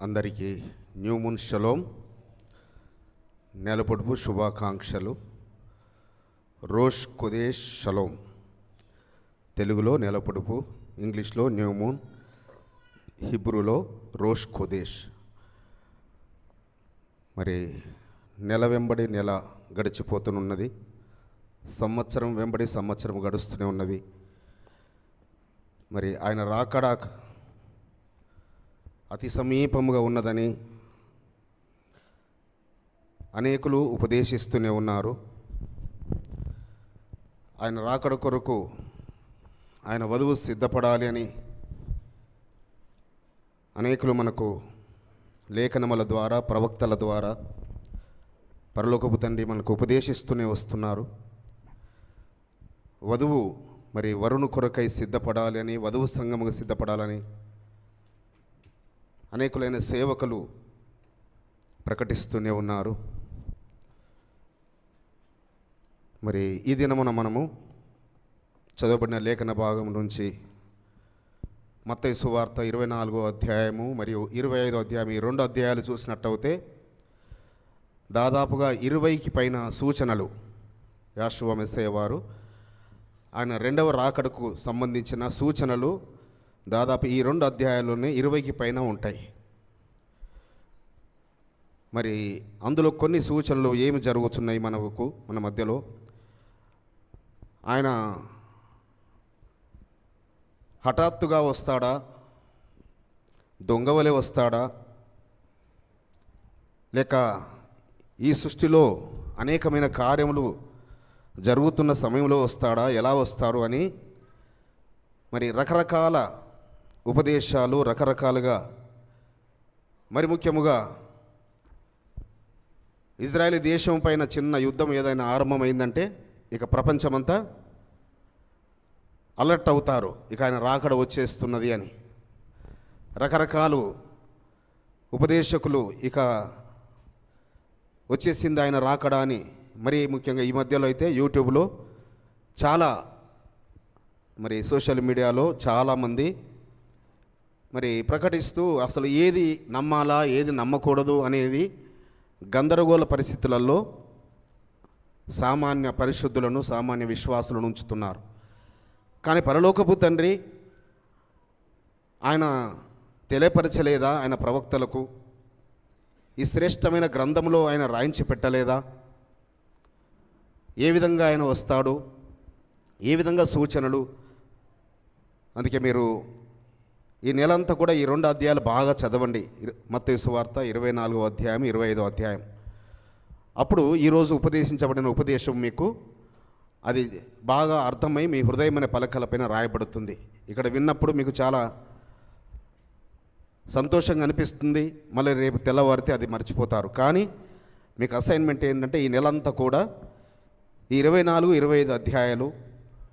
అందరికీ new moon shalom, నెలపొడుపు శుభాకాంక్షలు. Roche కొదేష్ shalom, తెలుగులో నెలపొడుపు, ఇంగ్లీష్లో న్యూ మూన్, హిబ్రూలో రోష్ కొదేష్. మరి నెల వెంబడి నెల గడిచిపోతున్నది, సంవత్సరం వెంబడి సంవత్సరం గడుస్తూనే ఉన్నది. మరి ఆయన రాకడా అతి సమీపముగా ఉన్నదని అనేకులు ఉపదేశిస్తూనే ఉన్నారు. ఆయన రాకడ కొరకు ఆయన వధువు సిద్ధపడాలి అని అనేకులు మనకు లేఖనముల ద్వారా, ప్రవక్తల ద్వారా పరలోకపు తండ్రి మనకు ఉపదేశిస్తూనే వస్తున్నారు. వధువు మరి వరుణు కొరకై సిద్ధపడాలి అని, వధువు సంఘముగా సిద్ధపడాలని అనేకులైన సేవకులు ప్రకటిస్తూనే ఉన్నారు. మరి ఈ దినమున మనము చదవబడిన లేఖన భాగం నుంచి మత్తయి సువార్త 24వ అధ్యాయము మరియు 25వ అధ్యాయం, ఈ 2 అధ్యాయాలు చూసినట్టయితే దాదాపుగా 20కి పైన సూచనలు యోషువ మెస్సయ్య వారు ఆయన రెండవ రాకడకు సంబంధించిన సూచనలు దాదాపు ఈ 2 అధ్యాయాల్లోనే 20కి పైన ఉంటాయి. మరి అందులో కొన్ని సూచనలు ఏమి జరుగుతున్నాయి మన మధ్యలో. ఆయన హఠాత్తుగా వస్తాడా, దొంగవలే వస్తాడా, లేక ఈ సృష్టిలో అనేకమైన కార్యములు జరుగుతున్న సమయంలో వస్తాడా, ఎలా వస్తారు అని మరి రకరకాల ఉపదేశాలు, రకరకాలుగా మరి ముఖ్యముగా ఇజ్రాయేల్ దేశం పైన చిన్న యుద్ధం ఏదైనా ఆరంభమైందంటే ఇక ప్రపంచమంతా అలర్ట్ అవుతారు, ఇక ఆయన రాకడ వచ్చేస్తున్నది అని. రకరకాలు ఉపదేశకులు ఇక వచ్చేసింది ఆయన రాకడ అని. మరి ముఖ్యంగా ఈ మధ్యలో అయితే యూట్యూబ్లో చాలా, మరి సోషల్ మీడియాలో చాలామంది మరి ప్రకటిస్తూ అసలు ఏది నమ్మాలా, ఏది నమ్మకూడదు అనేది గందరగోళ పరిస్థితులలో సామాన్య పరిశుద్ధులను, సామాన్య విశ్వాసులను ఉంచుతున్నారు. కానీ పరలోకపు తండ్రి ఆయన తెలియపరచలేదా ఆయన ప్రవక్తలకు? ఈ శ్రేష్టమైన గ్రంథంలో ఆయన రాయించి పెట్టలేదా? ఏ విధంగా ఆయన వస్తాడు, ఏ విధంగా సూచనలు? అందుకే మీరు ఈ నెలంతా కూడా ఈ 2 అధ్యాయాలు బాగా చదవండి. మత్తయి సువార్త 24వ అధ్యాయం, 25వ అధ్యాయం. అప్పుడు ఈరోజు ఉపదేశించబడిన ఉపదేశం మీకు అది బాగా అర్థమై మీ హృదయమైన పలకలపైన రాయబడుతుంది. ఇక్కడ విన్నప్పుడు మీకు చాలా సంతోషంగా అనిపిస్తుంది. మళ్ళీ రేపు తెల్లవారితే అది మర్చిపోతారు. కానీ మీకు అసైన్మెంట్ ఏంటంటే ఈ నెలంతా కూడా ఈ 24, 25 అధ్యాయాలు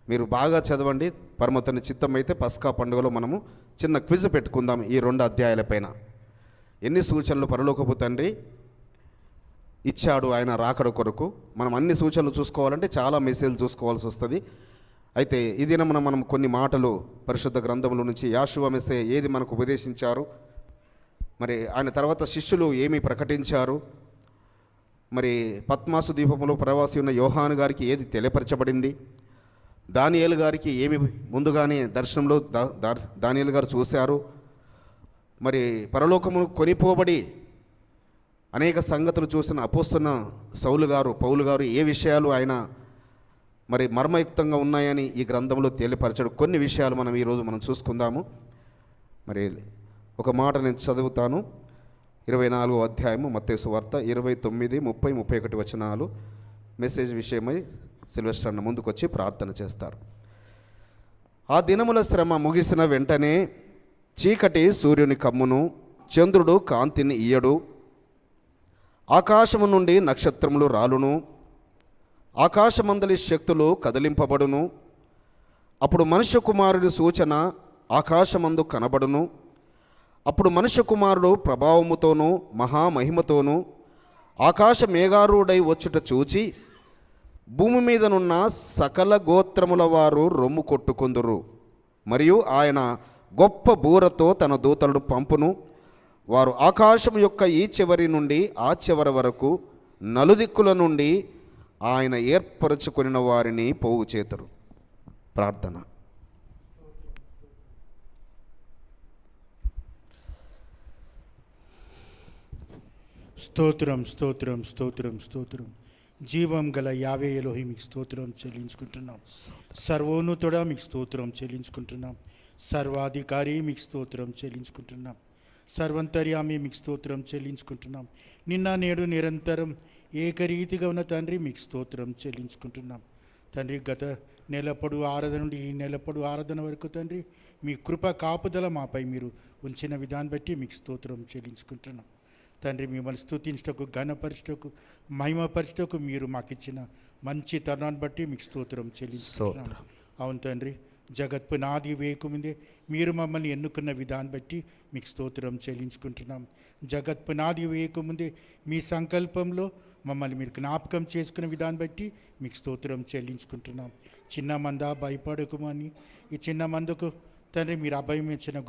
మీరు బాగా చదవండి. పరమతని చిత్తం అయితే పస్కా పండుగలో మనము చిన్న క్విజ్ పెట్టుకుందాం ఈ 2 అధ్యాయాలపైన. ఎన్ని సూచనలు పరలోకపు తండ్రి ఇచ్చాడు ఆయన రాకడ కొరకు. మనం అన్ని సూచనలు చూసుకోవాలంటే చాలా మెసేజ్లు చూసుకోవాల్సి వస్తుంది. అయితే ఈ దినం మనం కొన్ని మాటలు పరిశుద్ధ గ్రంథముల నుంచి యోషువ మెస్సయ్య ఏది మనకు ఉపదేశించారు, మరి ఆయన తర్వాత శిష్యులు ఏమి ప్రకటించారు, మరి పద్మాసు దీపంలో ప్రవాసి ఉన్న యోహాను గారికి ఏది తెలియపరచబడింది, దానియేలు గారికి ఏమి ముందుగానే దర్శనంలో దానియేలు గారు చూశారు, మరి పరలోకము కొనిపోబడి అనేక సంగతులు చూసిన అపోస్తున్న సౌలు గారు, పౌలు గారు ఏ విషయాలు ఆయన మరి మర్మయుక్తంగా ఉన్నాయని ఈ గ్రంథంలో తెలియపరచడం. కొన్ని విషయాలు మనం ఈరోజు చూసుకుందాము. మరి ఒక మాట నేను చదువుతాను. 24వ అధ్యాయము మత్తయి సువార్త 29, 30, 31 వచనాలు. మెసేజ్ విషయమై సిల్వెస్టర్ అన్న ముందుకు వచ్చి ప్రార్థన చేస్తారు. ఆ దినముల శ్రమ ముగిసిన వెంటనే చీకటి సూర్యుని కమ్మును, చంద్రుడు కాంతిని ఇయ్యడు, ఆకాశము నుండి నక్షత్రములు రాలును, ఆకాశమందలి శక్తులు కదిలింపబడును. అప్పుడు మనుష్య కుమారుడి సూచన ఆకాశమందు కనబడును. అప్పుడు మనుష్య కుమారుడు ప్రభావముతోనూ మహామహిమతోనూ ఆకాశ మేఘారూఢై వచ్చుట చూచి భూమి మీదనున్న సకల గోత్రముల వారు రొమ్ము కొట్టుకొందురు. మరియు ఆయన గొప్ప బూరతో తన దూతలను పంపును. వారు ఆకాశం యొక్క ఈ చివరి నుండి ఆ చివరి వరకు నలుదిక్కుల నుండి ఆయన ఏర్పరచుకొనిన వారిని పోగు చేతురు. ప్రార్థన. స్తోత్రం స్తోత్రం స్తోత్రం స్తోత్రం. జీవం గల యావే ఎలోహి మీకు స్తోత్రం చెల్లించుకుంటున్నాం. సర్వోన్నతుడా మీకు స్తోత్రం చెల్లించుకుంటున్నాం. సర్వాధికారి మీకు స్తోత్రం చెల్లించుకుంటున్నాం. సర్వంతర్యామి మీకు స్తోత్రం చెల్లించుకుంటున్నాం. నిన్న నేడు నిరంతరం ఏకరీతిగా ఉన్న తండ్రి మీకు స్తోత్రం చెల్లించుకుంటున్నాం. తండ్రి, గత నెలపడు ఆరాధన నుండి ఈ నెలపడు ఆరాధన వరకు తండ్రి మీ కృప కాపుదల మాపై మీరు ఉంచిన విధాన్ని బట్టి మీకు స్తోత్రం చెల్లించుకుంటున్నాం. తండ్రి, మిమ్మల్ని స్తుతించటకు, ఘనపరచటకు, మహిమపరచటకు మీరు మాకు ఇచ్చిన మంచి తరుణాన్ని బట్టి మీకు స్తోత్రం చెల్లించుకుంటున్నాం. అవును తండ్రి, జగత్ పునాది వేయకముందే మీరు మమ్మల్ని ఎన్నుకున్న విధాన్ని బట్టి మీకు స్తోత్రం చెల్లించుకుంటున్నాం. జగత్ పునాది వేయకముందే మీ సంకల్పంలో మమ్మల్ని మీరు జ్ఞాపకం చేసుకున్న విధాన్ని బట్టి మీకు స్తోత్రం చెల్లించుకుంటున్నాం. చిన్న మంద భయపడకమని ఈ చిన్న మందుకు తండ్రి మీరు అభయం ఇచ్చిన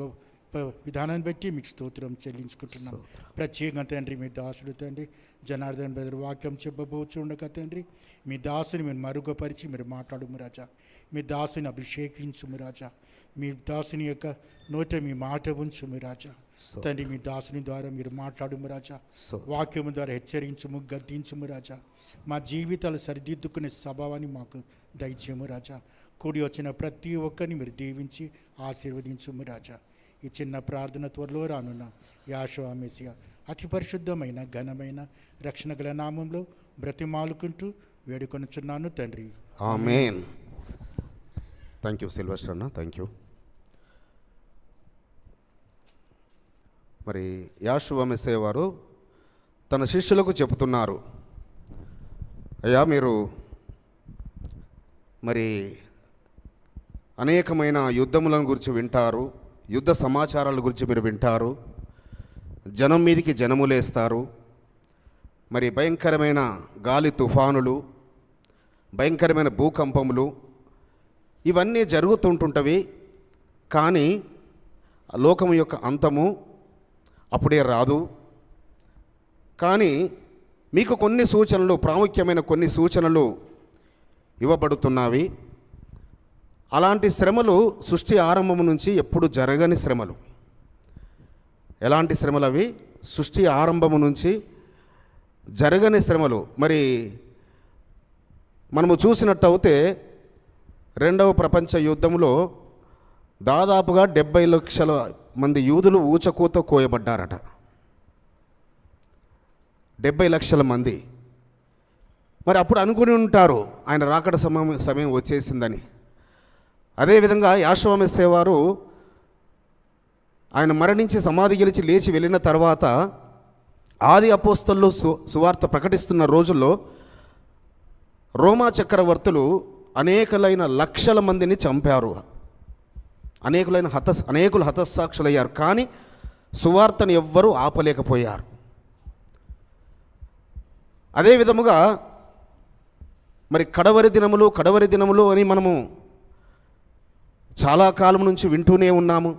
విధానాన్ని బట్టి మీకు స్తోత్రం చెల్లించుకుంటున్నాం. ప్రత్యేకంగా తండ్రి మీ దాసుడు తండ్రి జనార్దన్ బ్రదర్ వాక్యం చెప్పబోచుండగా తండ్రి మీ దాసుని మీరు మరుగుపరిచి మీరు మాట్లాడుము రాజా. మీ దాసుని అభిషేకించుము రాజా. మీ దాసుని యొక్క నోట మీ మాట ఉంచుము రాజా. తండ్రి, మీ దాసుని ద్వారా మీరు మాట్లాడుము రాజా. వాక్యము ద్వారా హెచ్చరించుము, గద్దించుము రాజా. మా జీవితాలు సరిదిద్దుకునే స్వభావాన్ని మాకు దయచేయము రాజా. కూడి వచ్చిన ప్రతి ఒక్కరిని మీరు దీవించి ఆశీర్వదించుము రాజా. ఈ చిన్న ప్రార్థన త్వరలో రానున్న యెహోవా మెస్సియా అతి పరిశుద్ధమైన ఘనమైన రక్షణ గల నామంలో బ్రతిమాలుకుంటూ వేడుకొనుచున్నాను తండ్రి. ఆమేన్. థ్యాంక్ యూ సిల్వెస్టర్ అన్న, థ్యాంక్ యూ. మరి యెహోవా మెస్సియా వారు తన శిష్యులకు చెబుతున్నారు, అయ్యా మీరు మరి అనేకమైన యుద్ధములను గురించి వింటారు, యుద్ధ సమాచారాల గురించి మీరు వింటారు, జనం మీదికి జనములేస్తారు, మరి భయంకరమైన గాలి తుఫానులు, భయంకరమైన భూకంపములు ఇవన్నీ జరుగుతుంటుంటవి. కానీ లోకము యొక్క అంతము అప్పుడే రాదు. కానీ మీకు కొన్ని సూచనలు, ప్రాముఖ్యమైన కొన్ని సూచనలు ఇవ్వబడుతున్నవి. అలాంటి శ్రమలు సృష్టి ఆరంభం నుంచి ఎప్పుడు జరగని శ్రమలు. ఎలాంటి శ్రమలు అవి? సృష్టి ఆరంభము నుంచి జరగని శ్రమలు. మరి మనము చూసినట్టయితే రెండవ ప్రపంచ యుద్ధంలో దాదాపుగా 70 లక్షల మంది యూదులు ఊచకూత కోయబడ్డారట. 70 లక్షల మంది. మరి అప్పుడు అనుకుని ఉంటారు ఆయన రాకడ సమయం వచ్చేసిందని. అదేవిధంగా యెహోవా మెస్సియా వారు ఆయన మరణించి సమాధి గెలిచి లేచి వెళ్ళిన తర్వాత ఆది అపోస్తలులు సువార్త ప్రకటిస్తున్న రోజుల్లో రోమా చక్రవర్తులు అనేకులైన లక్షల మందిని చంపారు. అనేకులు హతసాక్షులయ్యారు. కానీ సువార్తను ఎవ్వరూ ఆపలేకపోయారు. అదే విధముగా మరి కడవరి దినములు అని మనము చాలా కాలం నుంచి వింటూనే ఉన్నాము.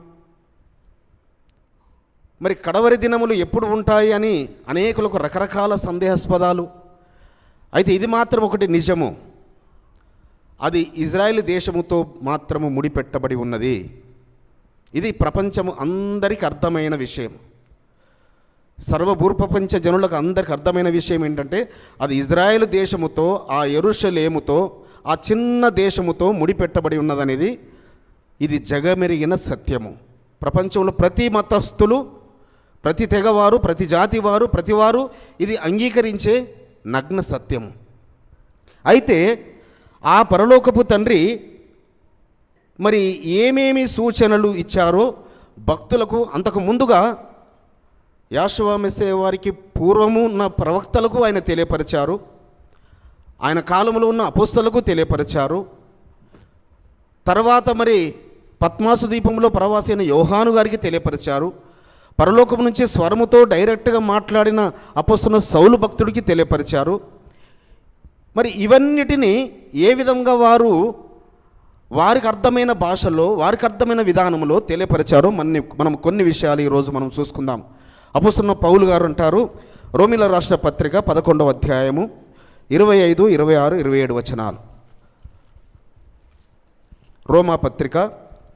మరి కడవరి దినములు ఎప్పుడు ఉంటాయి అని అనేకులకు రకరకాల సందేహాస్పదాలు. అయితే ఇది మాత్రం ఒకటి నిజము, అది ఇజ్రాయెల్ దేశముతో మాత్రము ముడిపెట్టబడి ఉన్నది. ఇది ప్రపంచము అందరికీ అర్థమైన విషయం. సర్వభూప్రపంచ జనులకు అందరికి అర్థమైన విషయం ఏంటంటే అది ఇజ్రాయెల్ దేశముతో, ఆ యెరూషలేముతో, ఆ చిన్న దేశముతో ముడిపెట్టబడి ఉన్నదనేది ఇది జగమెరిగిన సత్యము. ప్రపంచంలో ప్రతి మతస్థులు, ప్రతి తెగవారు, ప్రతి జాతి వారు, ప్రతివారు ఇది అంగీకరించే నగ్న సత్యము. అయితే ఆ పరలోకపు తండ్రి మరి ఏమేమి సూచనలు ఇచ్చారో భక్తులకు అంతకు ముందుగా యెహోవా మెస్సియా వారికి పూర్వము ఉన్న ప్రవక్తలకు ఆయన తెలియపరిచారు. ఆయన కాలంలో ఉన్న అపోస్తలకు తెలియపరిచారు. తర్వాత మరి పద్మాసు ద్వీపంలో ప్రవాసి అయిన యోహాను గారికి తెలియపరిచారు. పరలోకం నుంచి స్వరముతో డైరెక్ట్గా మాట్లాడిన అపోస్తలుడైన సౌలు భక్తుడికి తెలియపరిచారు. మరి ఇవన్నిటినీ ఏ విధంగా వారికి అర్థమైన భాషలో, వారికి అర్థమైన విధానంలో తెలియపరిచారో మనం కొన్ని విషయాలు ఈరోజు మనం చూసుకుందాం. అపోస్తలుడైన పౌలు గారు అంటారు, రోమీల రాసిన పత్రిక 11వ అధ్యాయము 25, 26, 27 వచనాలు. రోమా పత్రిక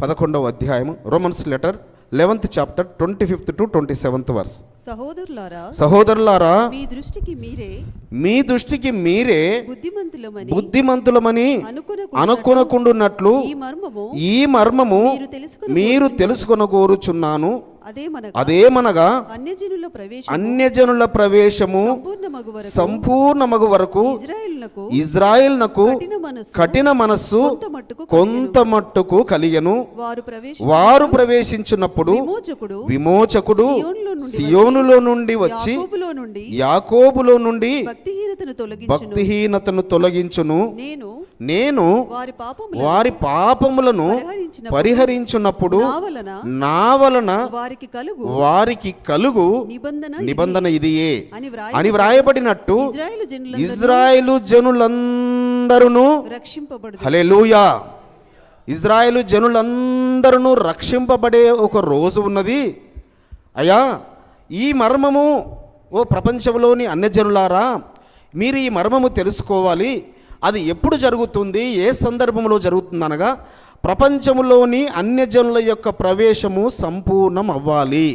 11వ అధ్యాయము, Romans letter 11th chapter 25th to 27th verse. సహోదరులారా మీ దృష్టికి మీరే బుద్ధిమంతులమని అనుకొనకుండునట్లు ఈ మర్మము మీరు తెలుసుకొనగోరుచున్నాను. అదేమనగా అన్యజనుల ప్రవేశము సంపూర్ణమగు వరకు ఇజ్రాయేలునకు కఠిన మనస్సు కొంత మట్టుకు కలిగెను. వారు ప్రవేశించున్నప్పుడు విమోచకుడు సియోనులో నుండి వచ్చి యాకోబులో నుండి భక్తిహీనతను తొలగించును. నేను వారి పాపములను పరిహరించున్నప్పుడు నా వలన వారికి కలుగు నిబంధన ఇదియే అని వ్రాయబడినట్టు ఇజ్రాయేలు జనులందరూ హల్లెలూయా, ఇజ్రాయేలు జనులందరూ రక్షింపబడే ఒక రోజు ఉన్నది. అయ్యా, ఈ మర్మము ఓ ప్రపంచంలోని అన్యజనులారా, మీరు ఈ మర్మము తెలుసుకోవాలి. అది ఎప్పుడు జరుగుతుంది, ఏ సందర్భంలో జరుగుతుంది అనగా, ప్రపంచంలోని అన్యజనుల యొక్క ప్రవేశము సంపూర్ణం అవ్వాలి.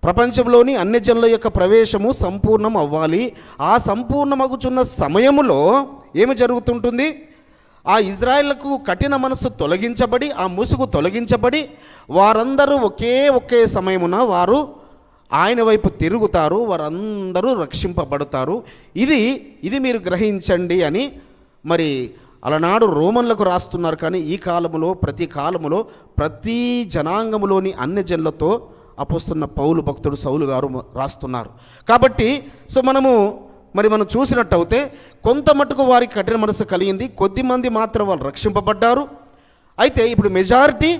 ప్రపంచంలోని అన్యజనుల యొక్క ప్రవేశము సంపూర్ణం అవ్వాలి. ఆ సంపూర్ణమగుచున్న సమయములో ఏమి జరుగుతుంటుంది? ఆ ఇజ్రాయేలుకు కఠిన మనస్సు తొలగించబడి, ఆ ముసుగు తొలగించబడి, వారందరూ ఒకే సమయమున వారు ఆయన వైపు తిరుగుతారు. వారందరూ రక్షింపబడతారు. ఇది మీరు గ్రహించండి అని మరి అలనాడు రోమన్లకు రాస్తున్నారు. కానీ ఈ కాలములో ప్రతి జనాంగములోని అన్యజనులతో అపోస్తలుడైన పౌలు భక్తుడు సౌలు గారు రాస్తున్నారు. కాబట్టి మనం చూసినట్టయితే కొంత మట్టుకు వారికి కఠిన మనసు కలిగింది, కొద్దిమంది మాత్రం వాళ్ళు రక్షింపబడ్డారు. అయితే ఇప్పుడు మెజారిటీ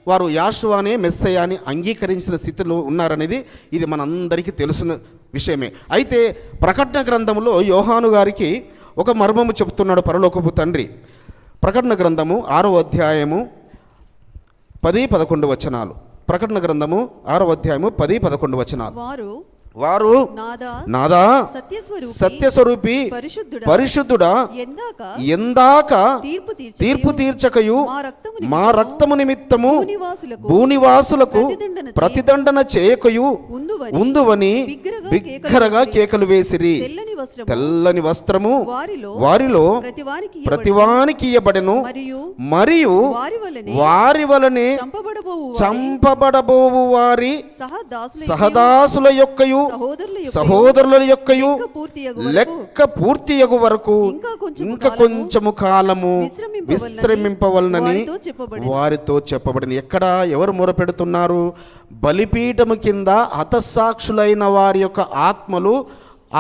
వారు యాషువానే మెస్సయ్య అని అంగీకరించిన స్థితిలో ఉన్నారనేది ఇది మనందరికీ తెలిసిన విషయమే. అయితే ప్రకటన గ్రంథంలో యోహాను గారికి ఒక మర్మము చెప్తున్నాడు పరలోకపు తండ్రి. ప్రకటన గ్రంథము 6వ అధ్యాయము 10-11 వచనాలు. ప్రకటన గ్రంథము 6వ అధ్యాయము 10-11 వచనాలు. వారు నాదా సత్యస్వరూపి పరిశుద్ధుడా ఎందాక తీర్పు తీర్చకయు మా రక్తము నిమిత్తము భూనివాసులకు ప్రతిదండన చేయకయు ఉందువని బిగ్గరగా కేకలు వేసిరి. తెల్లని వస్త్రము వారిలో ప్రతివానికి ఇయ్యబడెను, మరియు వారి వలనే చంపబడబోవు వారి సహదాసుల యొక్కయు సహోదరుల యొక్కయు లెక్క పూర్తియగు వరకు ఇంకా కొంచెము కాలము విశ్రమింపవలనని వారితో చెప్పబడిన. ఎక్కడ ఎవరు మొరపెడుతున్నారు? బలిపీఠము కింద హతసాక్షులైన వారి యొక్క ఆత్మలు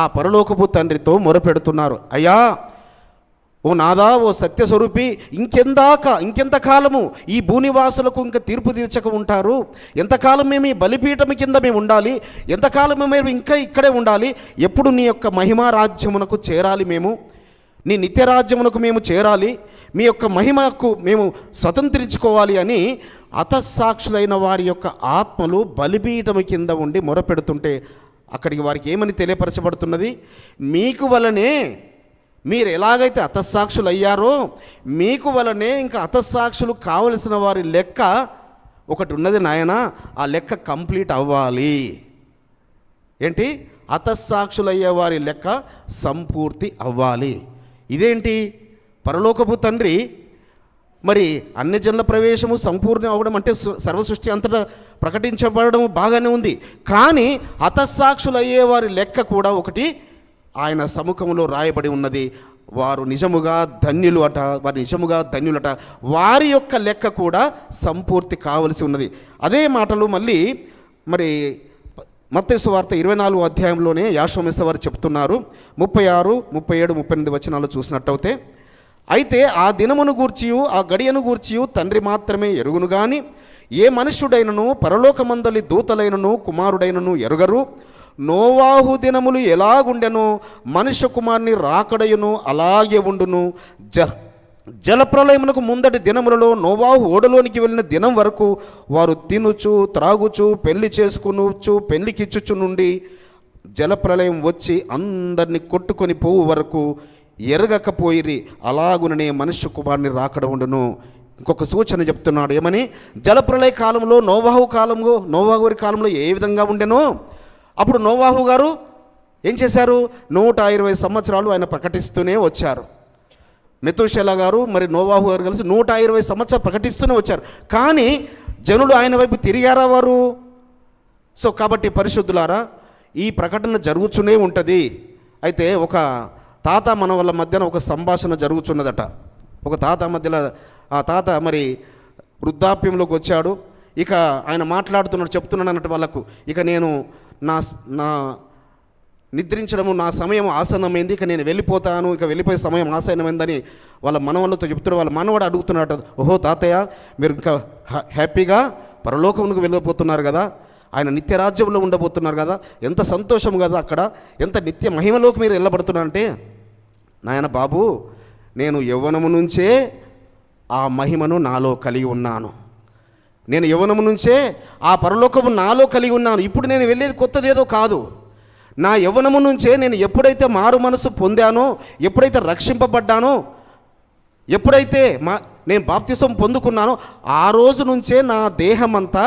ఆ పరలోకపు తండ్రితో మొరపెడుతున్నారు. అయ్యా, ఓ నాదా, ఓ సత్యస్వరూపి, ఇంకెంతకాలము ఈ భూనివాసులకు ఇంకా తీర్పు తీర్చక ఉంటారు? ఎంతకాలం మేము ఈ బలిపీఠం కింద మేము ఉండాలి? ఎంతకాలం మేము ఇంకా ఇక్కడే ఉండాలి? ఎప్పుడు నీ యొక్క మహిమా రాజ్యమునకు చేరాలి? మేము నీ నిత్యరాజ్యమునకు మేము చేరాలి, మీ యొక్క మహిమకు మేము స్వతంత్రించుకోవాలి అని హతసాక్షులైన వారి యొక్క ఆత్మలు బలిపీఠం కింద ఉండి మొరపెడుతుంటే అక్కడికి వారికి ఏమని తెలియపరచబడుతున్నది? మీకు వలనే మీరు ఎలాగైతే హతసాక్షులు అయ్యారో మీకు వలనే ఇంకా హతసాక్షులు కావలసిన వారి లెక్క ఒకటి ఉన్నది నాయన, ఆ లెక్క కంప్లీట్ అవ్వాలి. ఏంటి? హతసాక్షులు అయ్యే వారి లెక్క సంపూర్తి అవ్వాలి. ఇదేంటి? పరలోకపు తండ్రి మరి అన్యజనుల ప్రవేశము సంపూర్ణం అవ్వడం అంటే సర్వసృష్టి అంతటా ప్రకటించబడడం బాగానే ఉంది. కానీ హతసాక్షులు అయ్యే వారి లెక్క కూడా ఒకటి ఆయన సముఖంలో రాయబడి ఉన్నది. వారు నిజముగా ధన్యులట. వారి యొక్క లెక్క కూడా సంపూర్తి కావలసి ఉన్నది. అదే మాటలు మళ్ళీ మరి మత్తయి సువార్త 24వ అధ్యాయంలోనే యాషోమెస్స వారు చెప్తున్నారు. 36, 37, 38 వచనాలు చూసినట్టయితే, అయితే ఆ దినమును గూర్చియు ఆ గడియను గూర్చియు తండ్రి మాత్రమే ఎరుగును గాని ఏ మనుష్యుడైనను పరలోకమందలి దూతలైనను కుమారుడైనను ఎరుగరు. నోవాహు దినములు ఎలాగుండెనో మనుష్య కుమారుని రాకడయును అలాగే ఉండును. జలప్రలయమునకు ముందటి దినములలో నోవాహు ఓడలోనికి వెళ్ళిన దినం వరకు వారు తినుచు త్రాగుచు పెళ్లి చేసుకునుచు పెళ్లికిచ్చుచు నుండి జలప్రలయం వచ్చి అందరినీ కొట్టుకొని పోవు వరకు ఎరగకపోయిరి. అలాగుననే మనుష్య కుమారుని రాకడ ఉండును. ఇంకొక సూచన చెప్తున్నాడు, ఏమని? జలప్రలయ కాలంలో నోవాహు గారి కాలంలో ఏ విధంగా ఉండెనో అప్పుడు నోవాహు గారు ఏం చేశారు? 120 సంవత్సరాలు ఆయన ప్రకటిస్తూనే వచ్చారు. మెతూషెలా గారు మరి నోవాహు గారు కలిసి 120 సంవత్సరాలు ప్రకటిస్తూనే వచ్చారు. కానీ జనులు ఆయన వైపు తిరిగారా వారు? సో కాబట్టి పరిశుద్ధులారా, ఈ ప్రకటన జరుగుతూనే ఉంటుంది. అయితే ఒక తాత మన వాళ్ళ మధ్యన ఒక సంభాషణ జరుగుతున్నదట. ఒక తాత మధ్యలో ఆ తాత మరి వృద్ధాప్యంలోకి వచ్చాడు. ఇక ఆయన మాట్లాడుతున్నాడు, చెప్తున్నాడు అన్నట్టు వాళ్ళకు, ఇక నేను నా నిద్రించడము నా సమయం ఆసన్నమైంది, ఇక నేను వెళ్ళిపోతాను, ఇక వెళ్ళిపోయే సమయం ఆసన్నమైందని వాళ్ళ మనవాళ్ళతో చెప్తున్నాడు. వాళ్ళ మనవాడు అడుగుతున్నాడు, ఓహో తాతయ్య, మీరు ఇంకా హ్యాపీగా పరలోకమునకు వెళ్ళిపోతున్నారు కదా, ఆయన నిత్య రాజ్యంలో ఉండబోతున్నారు కదా, ఎంత సంతోషం కదా, అక్కడ ఎంత నిత్య మహిమలోకి మీరు వెళ్ళబడుతున్నారంటే, నాయన బాబు, నేను యవ్వనము నుంచే ఆ మహిమను నాలో కలిగి ఉన్నాను. నేను యవ్వనము నుంచే ఆ పరలోకము నాలో కలిగి ఉన్నాను. ఇప్పుడు నేను వెళ్ళేది కొత్తదేదో కాదు. నా యవ్వనము నుంచే నేను ఎప్పుడైతే మారు మనసు పొందానో, ఎప్పుడైతే రక్షింపబడ్డానో, ఎప్పుడైతే నేను బాప్తిసం పొందుకున్నానో ఆ రోజు నుంచే నా దేహమంతా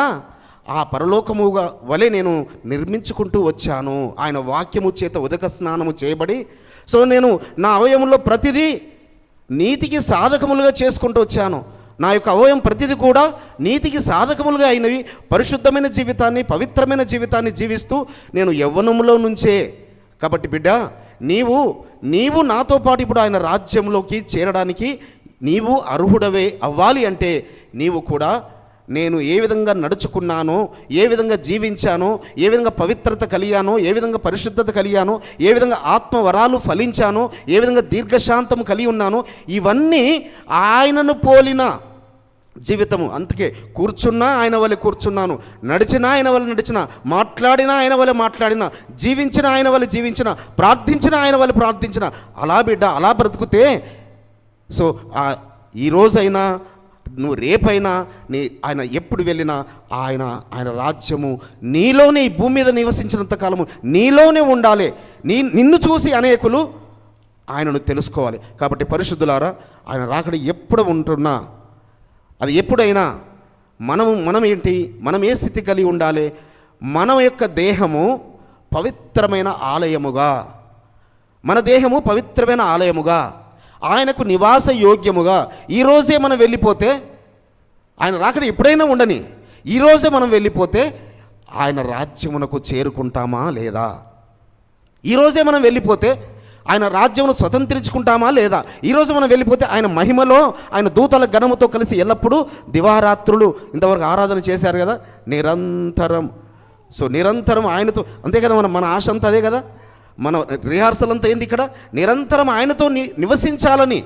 ఆ పరలోకముగా వలె నేను నిర్మించుకుంటూ వచ్చాను. ఆయన వాక్యము చేత ఉదక స్నానము చేయబడి, సో నేను నా అవయవంలో ప్రతిదీ నీతికి సాధకములుగా చేసుకుంటూ వచ్చాను. నా యొక్క అవయవం ప్రతిదీ కూడా నీతికి సాధకములుగా అయినవి. పరిశుద్ధమైన జీవితాన్ని, పవిత్రమైన జీవితాన్ని జీవిస్తూ నేను యవ్వనంలో నుంచే. కాబట్టి బిడ్డ, నీవు నాతో పాటు ఇప్పుడు ఆయన రాజ్యంలోకి చేరడానికి నీవు అర్హుడవే అవ్వాలి. అంటే నీవు కూడా నేను ఏ విధంగా నడుచుకున్నానో, ఏ విధంగా జీవించానో, ఏ విధంగా పవిత్రత కలిగానో, ఏ విధంగా పరిశుద్ధత కలిగానో, ఏ విధంగా ఆత్మవరాలు ఫలించానో, ఏ విధంగా దీర్ఘశాంతము కలిగి ఉన్నానో, ఇవన్నీ ఆయనను పోలిన జీవితము. అందుకే కూర్చున్నా ఆయన వలె కూర్చున్నాను, నడిచినా ఆయన వలె నడిచిన, మాట్లాడినా ఆయన వలె మాట్లాడినా, జీవించిన ఆయన వలె జీవించిన, ప్రార్థించిన ఆయన వలె ప్రార్థించిన. అలా బిడ్డ, అలా బ్రతుకుతే సో ఈరోజైనా నువ్వు రేపైనా ఆయన ఎప్పుడు వెళ్ళినా ఆయన రాజ్యము నీలోనే, ఈ భూమి మీద నివసించినంత కాలము నీలోనే ఉండాలి. నిన్ను చూసి అనేకులు ఆయనను తెలుసుకోవాలి. కాబట్టి పరిశుద్ధులారా, ఆయన రాకడ ఎప్పుడు ఉంటున్నా, అది ఎప్పుడైనా మనం ఏంటి, మనం ఏ స్థితి కలిగి ఉండాలి? మన యొక్క దేహము పవిత్రమైన ఆలయముగా, మన దేహము పవిత్రమైన ఆలయముగా, ఆయనకు నివాస యోగ్యముగా. ఈరోజే మనం వెళ్ళిపోతే, ఆయన రాకడ ఎప్పుడైనా ఉండని, ఈరోజే మనం వెళ్ళిపోతే ఆయన రాజ్యమునకు చేరుకుంటామా లేదా? ఈరోజే మనం వెళ్ళిపోతే ఆయన రాజ్యమును స్వతంత్రించుకుంటామా లేదా? ఈరోజు మనం వెళ్ళిపోతే ఆయన మహిమలో, ఆయన దూతల గణముతో కలిసి ఎల్లప్పుడూ దివారాత్రులు ఇంతవరకు ఆరాధన చేశారు కదా, నిరంతరం. సో నిరంతరం ఆయనతో, అంతే కదా, మన ఆశ అంతా అదే కదా. మన రిహార్సల్ అంతా ఏంది ఇక్కడ? నిరంతరం ఆయనతో నివసించాలని,